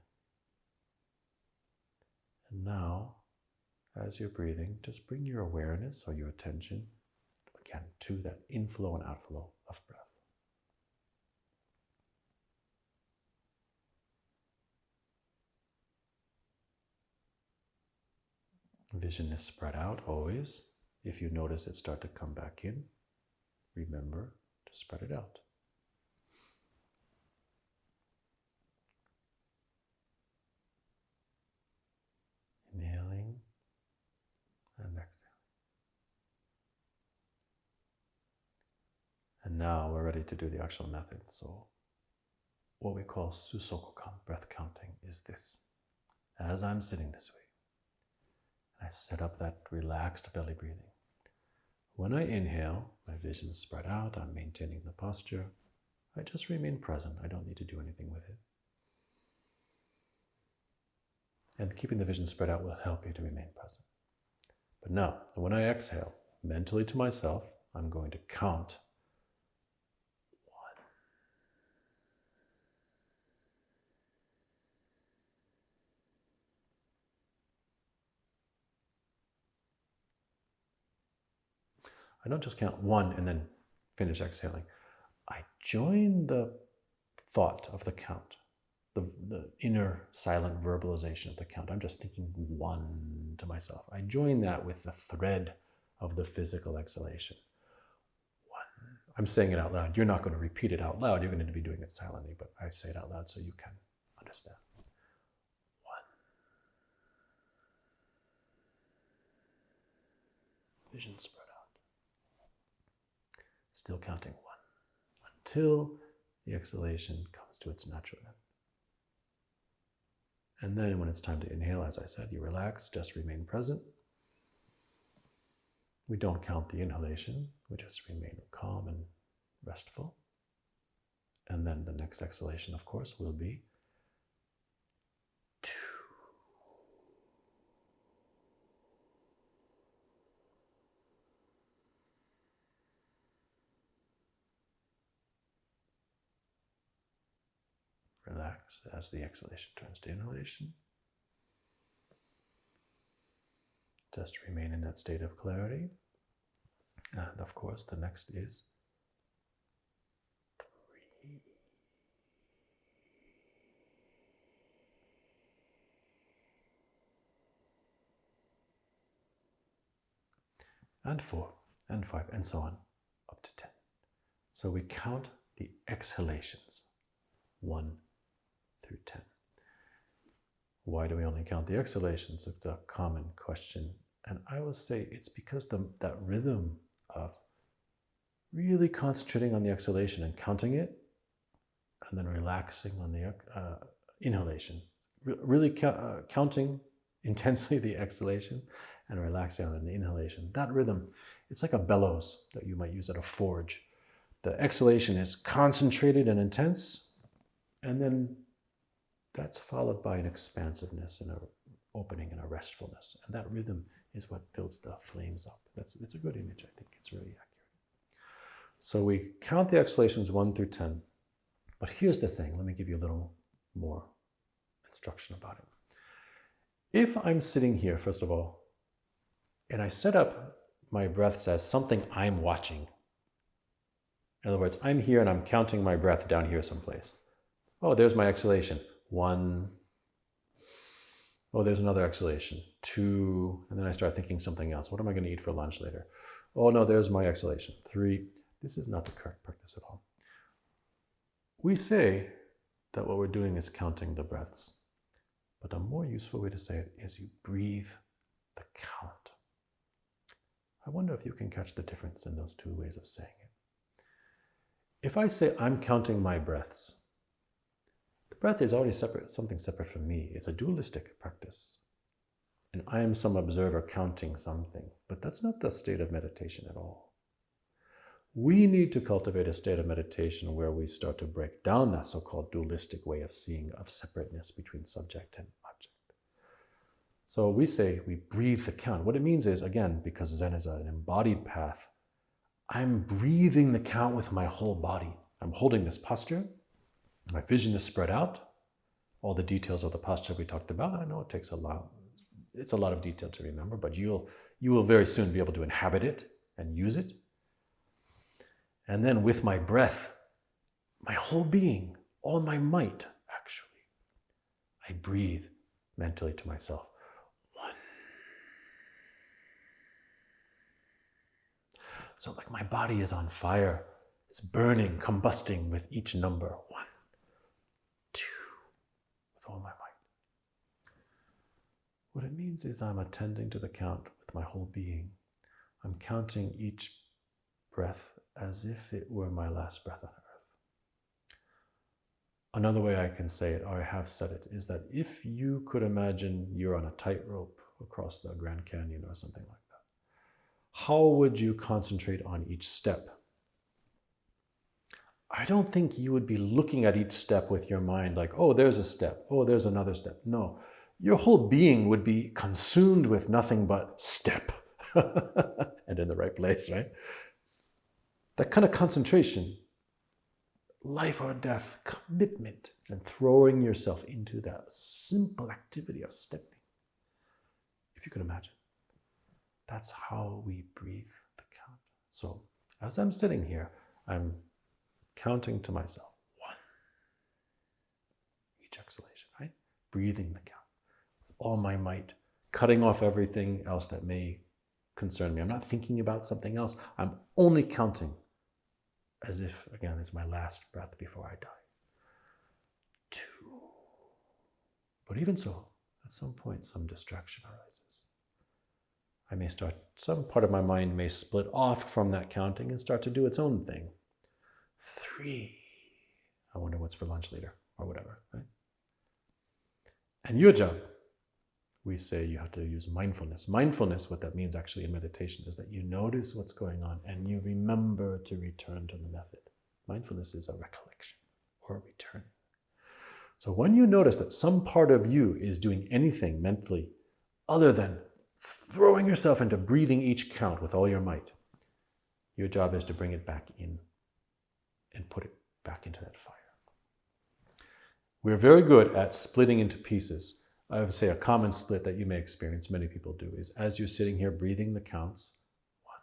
A: And now, as you're breathing, just bring your awareness or your attention, again, to that inflow and outflow of breath. Vision is spread out always. If you notice it start to come back in, remember to spread it out. Inhaling and exhaling. And now we're ready to do the actual method. So what we call susokokan, breath counting, is this. As I'm sitting this way, I set up that relaxed belly breathing. When I inhale, my vision is spread out, I'm maintaining the posture. I just remain present. I don't need to do anything with it. And keeping the vision spread out will help you to remain present. But now, when I exhale, mentally to myself, I'm going to count 1. I don't just count 1 and then finish exhaling. I join the thought of the count, the inner silent verbalization of the count. I'm just thinking 1 to myself. I join that with the thread of the physical exhalation. 1. I'm saying it out loud. You're not going to repeat it out loud. You're going to be doing it silently, but I say it out loud so you can understand. 1. Vision spread out. Still counting 1 until the exhalation comes to its natural end. And then when it's time to inhale, as I said, you relax, just remain present. We don't count the inhalation, we just remain calm and restful. And then the next exhalation, of course, will be 2. Relax as the exhalation turns to inhalation. Just remain in that state of clarity. And of course, the next is 3. And 4, and 5, and so on, up to 10. So we count the exhalations, 1 through 10. Why do we only count the exhalations? It's a common question. And I will say it's because that rhythm of really concentrating on the exhalation and counting it, and then relaxing on the inhalation. Really counting intensely the exhalation and relaxing on the inhalation. That rhythm, it's like a bellows that you might use at a forge. The exhalation is concentrated and intense, and then that's followed by an expansiveness and an opening and a restfulness. And that rhythm is what builds the flames up. It's a good image, I think. It's really accurate. So we count the exhalations 1 through 10. But here's the thing. Let me give you a little more instruction about it. If I'm sitting here, first of all, and I set up my breaths as something I'm watching. In other words, I'm here and I'm counting my breath down here someplace. Oh, there's my exhalation. 1. Oh, there's another exhalation. 2. And then I start thinking something else. What am I going to eat for lunch later? Oh, no, there's my exhalation. 3. This is not the correct practice at all. We say that what we're doing is counting the breaths. But a more useful way to say it is you breathe the count. I wonder if you can catch the difference in those two ways of saying it. If I say I'm counting my breaths, the breath is already separate, something separate from me. It's a dualistic practice. And I am some observer counting something. But that's not the state of meditation at all. We need to cultivate a state of meditation where we start to break down that so-called dualistic way of seeing, of separateness between subject and object. So we say we breathe the count. What it means is, again, because Zen is an embodied path, I'm breathing the count with my whole body. I'm holding this posture. My vision is spread out. All the details of the posture we talked about, I know it takes a lot. It's a lot of detail to remember, but you will very soon be able to inhabit it and use it. And then with my breath, my whole being, all my might, actually, I breathe mentally to myself. 1. So like my body is on fire. It's burning, combusting with each number. 1, 2, with all my might. What it means is I'm attending to the count with my whole being. I'm counting each breath as if it were my last breath on earth. Another way I can say it, or I have said it, is that if you could imagine you're on a tightrope across the Grand Canyon or something like that, how would you concentrate on each step? I don't think you would be looking at each step with your mind like, oh, there's a step, oh, there's another step. No, your whole being would be consumed with nothing but step. And in the right place, right? That kind of concentration, life or death, commitment, and throwing yourself into that simple activity of stepping. If you can imagine. That's how we breathe the count. So as I'm sitting here, I'm counting to myself. 1. Each exhalation, right? Breathing the count with all my might, cutting off everything else that may concern me. I'm not thinking about something else. I'm only counting as if, again, it's my last breath before I die. 2. But even so, at some point, some distraction arises. I may start, some part of my mind may split off from that counting and start to do its own thing. 3. I wonder what's for lunch later, or whatever, right? And your job, we say you have to use mindfulness. Mindfulness, what that means actually in meditation, is that you notice what's going on and you remember to return to the method. Mindfulness is a recollection or a return. So when you notice that some part of you is doing anything mentally other than throwing yourself into breathing each count with all your might, your job is to bring it back in and put it back into that fire. We're very good at splitting into pieces. I would say a common split that you may experience, many people do, is as you're sitting here breathing the counts, 1,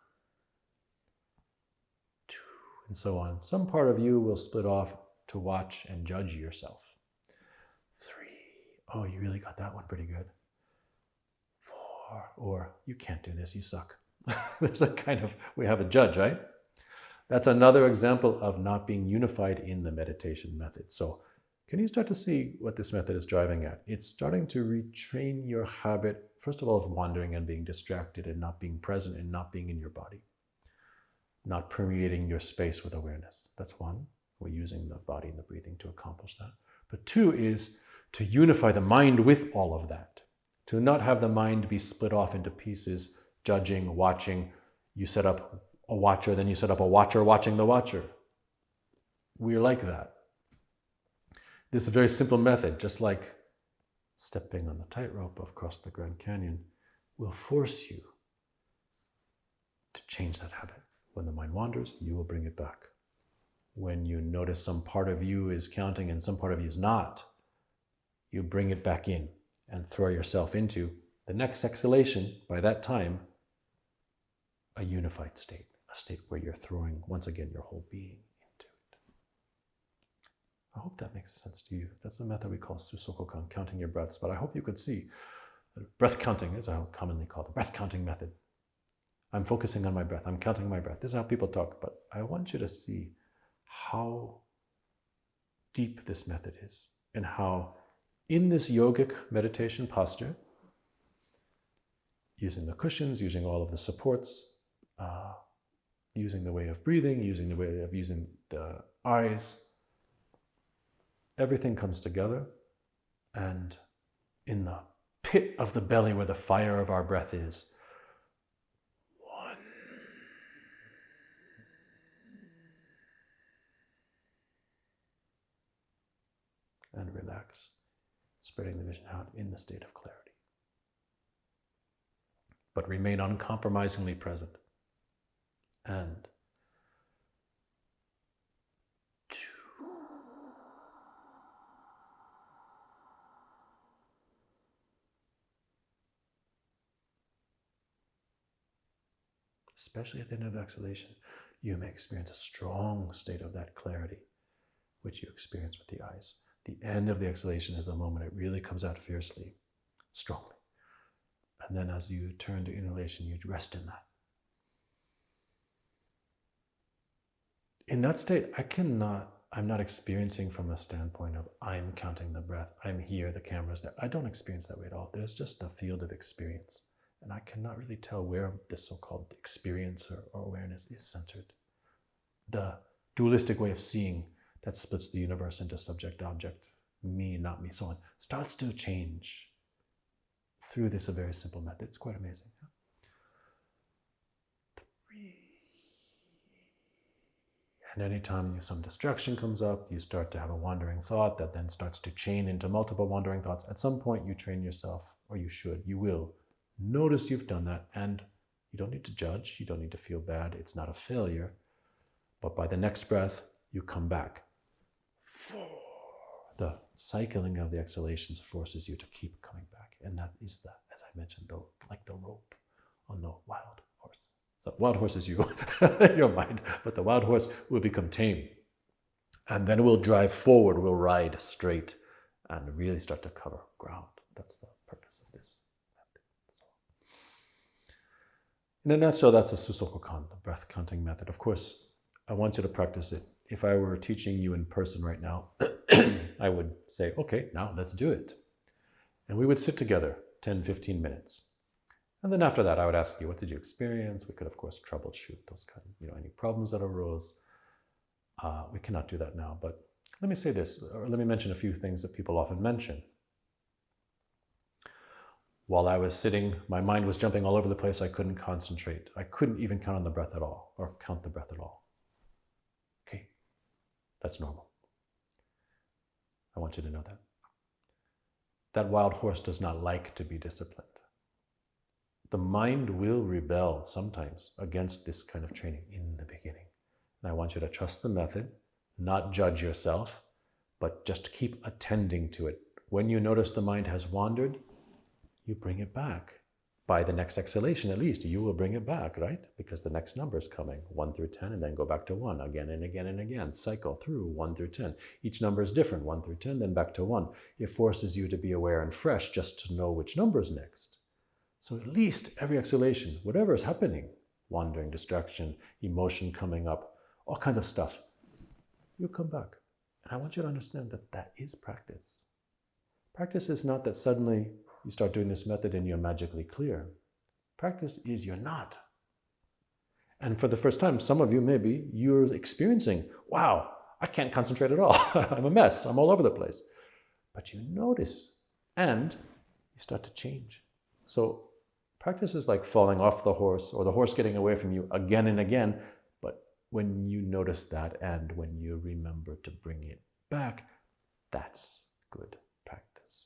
A: 2, and so on. Some part of you will split off to watch and judge yourself. 3, oh, you really got that one pretty good. 4, or you can't do this, you suck. There's a kind of, we have a judge, right? That's another example of not being unified in the meditation method. So Can you start to see what this method is driving at? It's starting to retrain your habit, first of all, of wandering and being distracted and not being present and not being in your body, not permeating your space with awareness. That's one. We're using the body and the breathing to accomplish that. But two is to unify the mind with all of that, to not have the mind be split off into pieces, judging, watching. You set up a watcher, then you set up a watcher watching the watcher. We're like that. This is a very simple method, just like stepping on the tightrope across the Grand Canyon, will force you to change that habit. When the mind wanders, you will bring it back. When you notice some part of you is counting and some part of you is not, you bring it back in and throw yourself into the next exhalation, by that time, a unified state, a state where you're throwing, once again, your whole being into it. I hope that makes sense to you. That's the method we call Susokokan, counting your breaths. But I hope you could see that breath counting is how commonly called the breath counting method. I'm focusing on my breath. I'm counting my breath. This is how people talk, but I want you to see how deep this method is and how in this yogic meditation posture, using the cushions, using all of the supports, using the way of breathing, using the way of using the eyes, everything comes together, and in the pit of the belly where the fire of our breath is, and relax, spreading the vision out in the state of clarity. But remain uncompromisingly present. And two. Especially at the end of the exhalation, you may experience a strong state of that clarity, which you experience with the eyes. The end of the exhalation is the moment it really comes out fiercely, strongly. And then as you turn to inhalation, you rest in that. In that state, I'm not experiencing from a standpoint of I'm counting the breath, I'm here, the camera's there. I don't experience that way at all. There's just the field of experience. And I cannot really tell where this so-called experience or awareness is centered. The dualistic way of seeing that splits the universe into subject, object, me, not me, so on, starts to change through this a very simple method. It's quite amazing. And anytime some distraction comes up, you start to have a wandering thought that then starts to chain into multiple wandering thoughts. At some point you train yourself, or you should, you will notice you've done that, and you don't need to judge, you don't need to feel bad, it's not a failure. But by the next breath, you come back. The cycling of the exhalations forces you to keep coming back. And that is as I mentioned, like the rope on the wild horse. So wild horse is you, your mind, but the wild horse will become tame. And then we'll drive forward, we'll ride straight and really start to cover ground. That's the purpose of this method. So, in a nutshell, that's a Susokokan, the breath counting method. Of course, I want you to practice it. If I were teaching you in person right now, I would say, okay, now let's do it. And we would sit together 10, 15 minutes. And then after that, I would ask you, what did you experience? We could, of course, troubleshoot those kind of, any problems that arose. We cannot do that now, but let me say this, or let me mention a few things that people often mention. While I was sitting, my mind was jumping all over the place. I couldn't concentrate. I couldn't even count on the breath at all, or count the breath at all. Okay, that's normal. I want you to know that. That wild horse does not like to be disciplined. The mind will rebel sometimes against this kind of training in the beginning. And I want you to trust the method, not judge yourself, but just keep attending to it. When you notice the mind has wandered, you bring it back. By the next exhalation, at least, you will bring it back, right? Because the next number is coming, 1 through 10, and then go back to 1, again and again and again. Cycle through 1 through 10. Each number is different, 1 through 10, then back to 1. It forces you to be aware and fresh just to know which number is next. So at least every exhalation, whatever is happening, wandering, distraction, emotion coming up, all kinds of stuff, you come back And I want you to understand that that is practice. Practice is not that suddenly you start doing this method and you're magically clear. Practice is you're not. And for the first time, some of you maybe, you're experiencing, wow, I can't concentrate at all. I'm a mess. I'm all over the place. But you notice and you start to change. So practice is like falling off the horse or the horse getting away from you again and again. But when you notice that and when you remember to bring it back, that's good practice.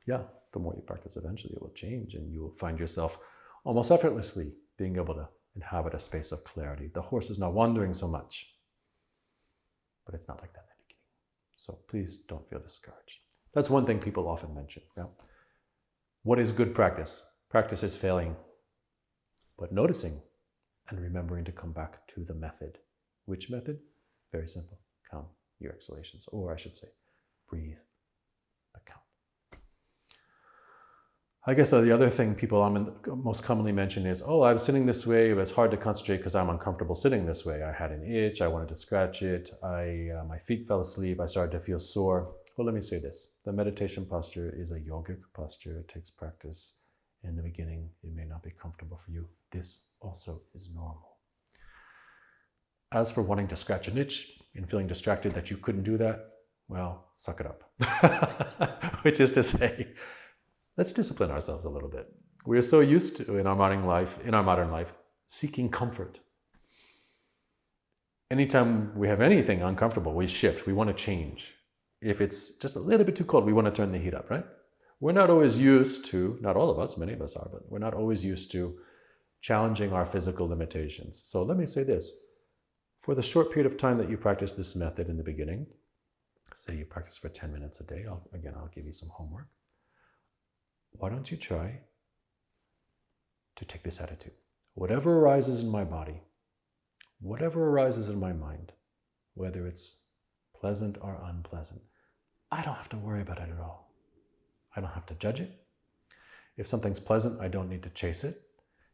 A: Yeah, the more you practice, eventually it will change and you will find yourself almost effortlessly being able to inhabit a space of clarity. The horse is not wandering so much, but it's not like that in the beginning. So please don't feel discouraged. That's one thing people often mention. Yeah? What is good practice? Practice is failing, but noticing and remembering to come back to the method. Which method? Very simple. Count your exhalations, or I should say, breathe the count. I guess the other thing people most commonly mention is, oh, I was sitting this way, it was hard to concentrate because I'm uncomfortable sitting this way. I had an itch, I wanted to scratch it, my feet fell asleep, I started to feel sore. Well, let me say this. The meditation posture is a yogic posture. It takes practice. In the beginning, it may not be comfortable for you. This also is normal. As for wanting to scratch an itch and feeling distracted that you couldn't do that, well, suck it up. Which is to say, let's discipline ourselves a little bit. We are so used to, in our modern life, seeking comfort. Anytime we have anything uncomfortable, we shift, we want to change. If it's just a little bit too cold, we want to turn the heat up, right? We're not always used to, not all of us, many of us are, but we're not always used to challenging our physical limitations. So let me say this. For the short period of time that you practice this method in the beginning, say you practice for 10 minutes a day, I'll give you some homework. Why don't you try to take this attitude? Whatever arises in my body, whatever arises in my mind, whether it's pleasant or unpleasant, I don't have to worry about it at all. I don't have to judge it. If something's pleasant, I don't need to chase it.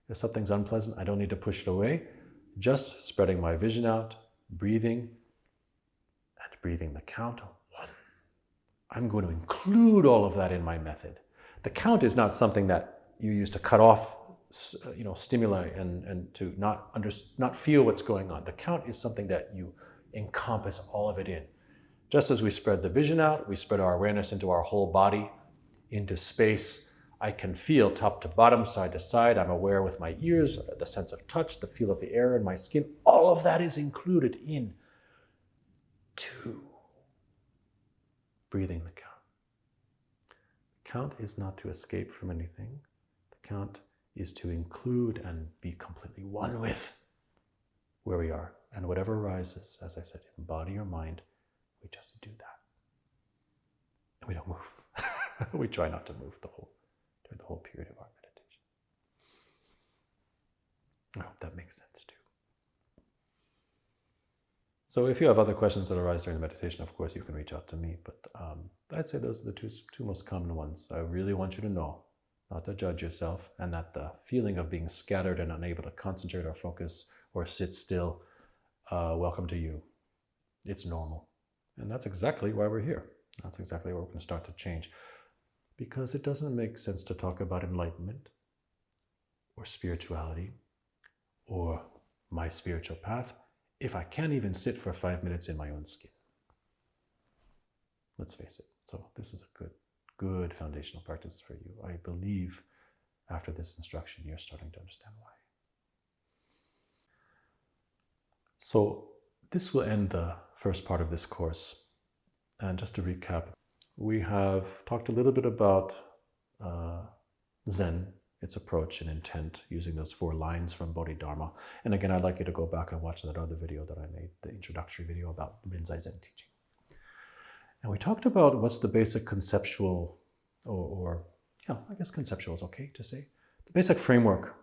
A: If something's unpleasant, I don't need to push it away. Just spreading my vision out, breathing, and breathing the count. 1. I'm going to include all of that in my method. The count is not something that you use to cut off stimuli and to not feel what's going on. The count is something that you encompass all of it in. Just as we spread the vision out, we spread our awareness into our whole body, into space. I can feel top to bottom, side to side. I'm aware with my ears, the sense of touch, the feel of the air in my skin. All of that is included in 2. Breathing the count. Count is not to escape from anything. The count is to include and be completely one with where we are. And whatever arises, as I said, in body or mind, we just do that. And we don't move. We try not to move during the whole period of our meditation. I hope that makes sense too. So if you have other questions that arise during the meditation, of course, you can reach out to me. But I'd say those are the two most common ones. I really want you to know, not to judge yourself, and that the feeling of being scattered and unable to concentrate or focus or sit still, welcome to you. It's normal. And that's exactly why we're here. That's exactly why we're going to start to change. Because it doesn't make sense to talk about enlightenment or spirituality or my spiritual path if I can't even sit for 5 minutes in my own skin. Let's face it. So this is a good foundational practice for you. I believe after this instruction, you're starting to understand why. So this will end the first part of this course. And just to recap, we have talked a little bit about Zen, its approach and intent, using those 4 lines from Bodhidharma. And again, I'd like you to go back and watch that other video that I made, the introductory video about Rinzai Zen teaching. And we talked about what's the basic conceptual, I guess conceptual is okay to say, the basic framework,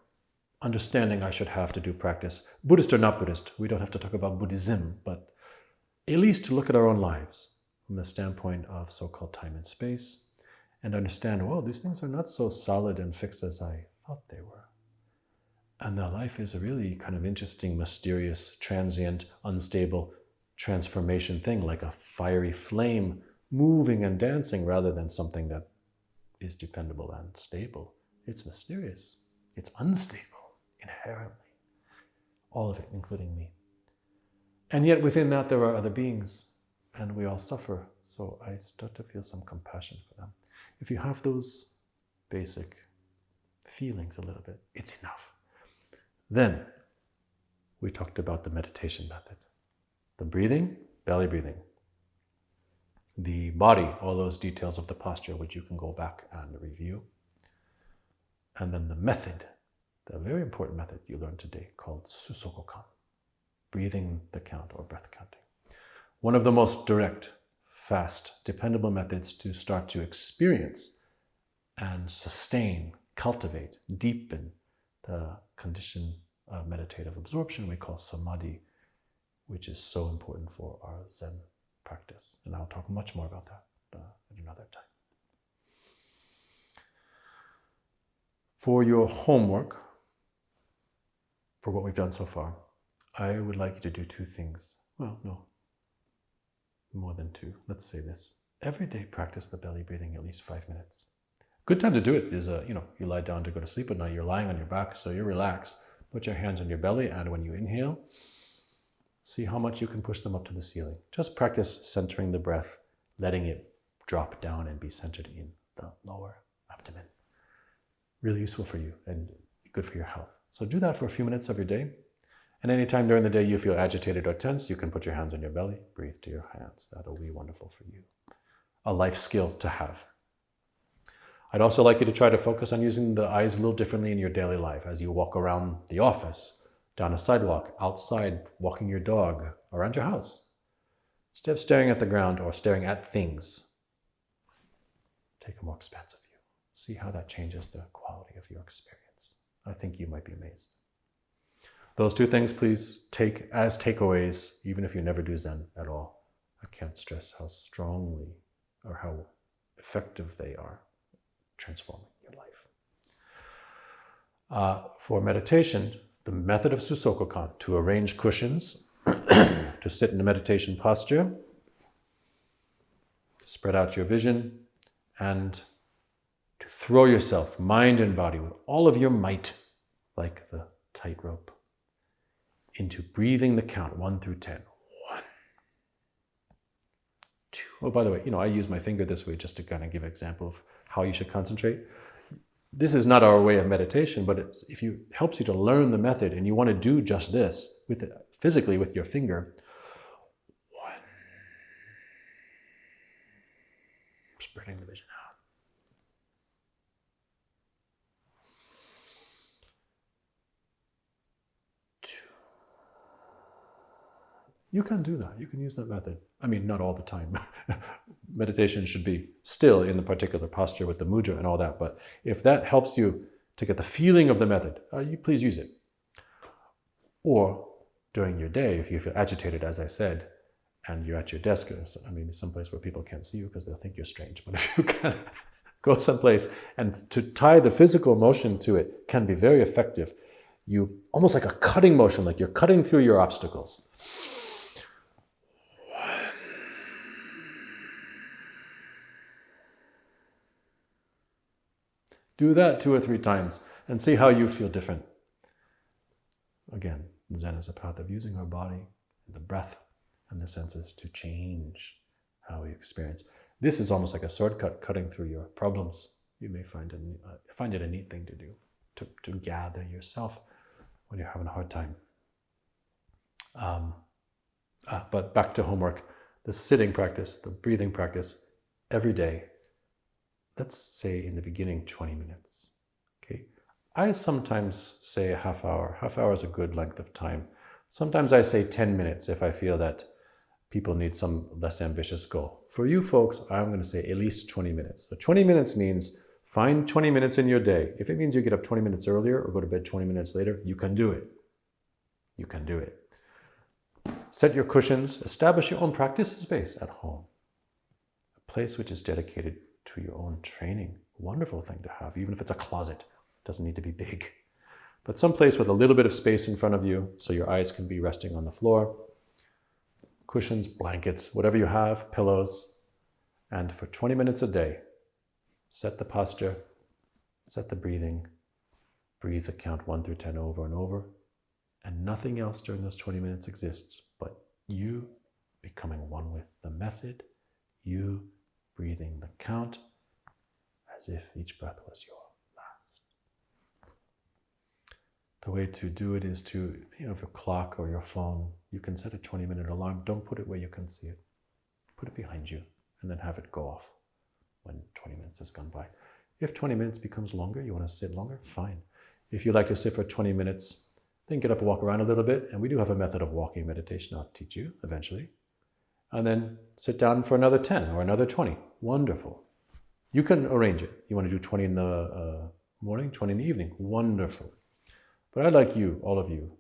A: understanding I should have to do practice. Buddhist or not Buddhist, we don't have to talk about Buddhism, but at least to look at our own lives from the standpoint of so-called time and space, and understand, well, these things are not so solid and fixed as I thought they were. And the life is a really kind of interesting, mysterious, transient, unstable, transformation thing, like a fiery flame moving and dancing rather than something that is dependable and stable. It's mysterious. It's unstable, inherently. All of it, including me. And yet within that there are other beings, and we all suffer. So I start to feel some compassion for them. If you have those basic feelings a little bit, it's enough. Then we talked about the meditation method. The breathing, belly breathing. The body, all those details of the posture, which you can go back and review. And then the method, the very important method you learned today called Susokokan, breathing the count or breath counting. One of the most direct, fast, dependable methods to start to experience and sustain, cultivate, deepen the condition of meditative absorption we call samadhi, which is so important for our Zen practice. And I'll talk much more about that at another time. For your homework, for what we've done so far, I would like you to do two things. Well, no, more than two. Let's say this. Every day practice the belly breathing at least 5 minutes. Good time to do it is, you lie down to go to sleep at night, you're lying on your back, so you're relaxed. Put your hands on your belly, and when you inhale, see how much you can push them up to the ceiling. Just practice centering the breath, letting it drop down and be centered in the lower abdomen. Really useful for you and good for your health. So do that for a few minutes every day. And anytime during the day you feel agitated or tense, you can put your hands on your belly, breathe to your hands. That'll be wonderful for you. A life skill to have. I'd also like you to try to focus on using the eyes a little differently in your daily life as you walk around the office, down a sidewalk, outside, walking your dog, around your house. Instead of staring at the ground or staring at things, take a more expansive view. See how that changes the quality of your experience. I think you might be amazed. Those two things, please take as takeaways, even if you never do Zen at all. I can't stress how strongly or how effective they are transforming your life. For meditation, the method of Susokokan, to arrange cushions, to sit in a meditation posture, spread out your vision, and to throw yourself, mind and body, with all of your might, like the tightrope, into breathing the count 1 through 10. 1, 2. Oh, by the way, I use my finger this way just to kind of give an example of how you should concentrate. This is not our way of meditation, but it helps you to learn the method and you want to do just this physically with your finger. 1. Spreading the vision out. 2. You can do that. You can use that method. I mean, not all the time. Meditation should be still in the particular posture with the mudra and all that. But if that helps you to get the feeling of the method, you please use it. Or during your day, if you feel agitated, as I said, and you're at your desk, or maybe someplace where people can't see you because they'll think you're strange. But if you can go someplace and to tie the physical motion to it can be very effective. You almost like a cutting motion, like you're cutting through your obstacles. Do that 2 or 3 times and see how you feel different. Again, Zen is a path of using our body, the breath, and the senses to change how we experience. This is almost like a shortcut cutting through your problems. You may find it a neat thing to do, to gather yourself when you're having a hard time. But back to homework, the sitting practice, the breathing practice, every day. Let's say in the beginning, 20 minutes, okay? I sometimes say a half hour. Half hour is a good length of time. Sometimes I say 10 minutes if I feel that people need some less ambitious goal. For you folks, I'm going to say at least 20 minutes. So 20 minutes means find 20 minutes in your day. If it means you get up 20 minutes earlier or go to bed 20 minutes later, you can do it. You can do it. Set your cushions, establish your own practice space at home. A place which is dedicated to your own training. Wonderful thing to have, even if it's a closet. It doesn't need to be big. But some place with a little bit of space in front of you so your eyes can be resting on the floor. cushions, blankets, whatever you have, pillows, and for 20 minutes a day, set the posture, set the breathing, breathe the count 1 through 10 over and over, and nothing else during those 20 minutes exists but you becoming one with the method, you breathing the count as if each breath was your last. The way to do it is to, if your clock or your phone, you can set a 20-minute alarm. Don't put it where you can see it. Put it behind you and then have it go off when 20 minutes has gone by. If 20 minutes becomes longer, you want to sit longer, fine. If you like to sit for 20 minutes, then get up and walk around a little bit. And we do have a method of walking meditation I'll teach you eventually. And then sit down for another 10 or another 20. Wonderful. You can arrange it. You want to do 20 in the morning, 20 in the evening. Wonderful. But I'd like you, all of you,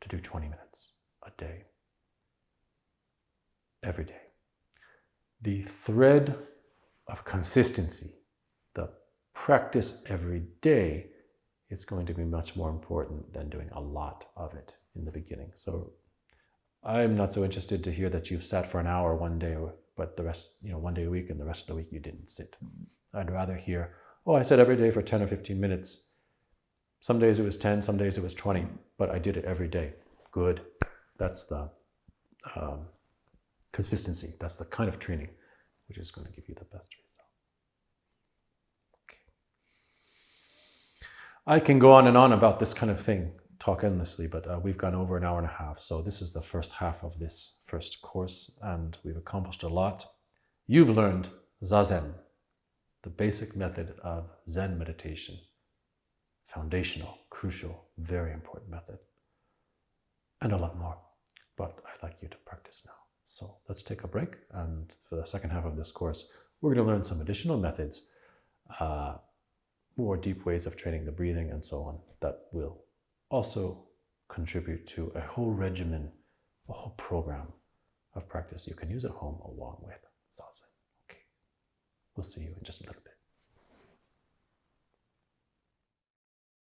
A: to do 20 minutes a day. Every day. The thread of consistency, the practice every day, is going to be much more important than doing a lot of it in the beginning. So I'm not so interested to hear that you've sat for an hour one day, but the rest, one day a week, and the rest of the week you didn't sit. I'd rather hear, oh, I sat every day for 10 or 15 minutes. Some days it was 10, some days it was 20, but I did it every day. Good. That's the consistency. That's the kind of training which is going to give you the best result. Okay. I can go on and on about this kind of thing, talk endlessly, but we've gone over an hour and a half. So this is the first half of this first course, and we've accomplished a lot. You've learned Zazen, the basic method of Zen meditation. Foundational, crucial, very important method. And a lot more. But I'd like you to practice now. So let's take a break. And for the second half of this course, we're going to learn some additional methods, more deep ways of training the breathing and so on, that will also contribute to a whole regimen, a whole program of practice you can use at home along with Zazen. Okay. We'll see you in just a little bit.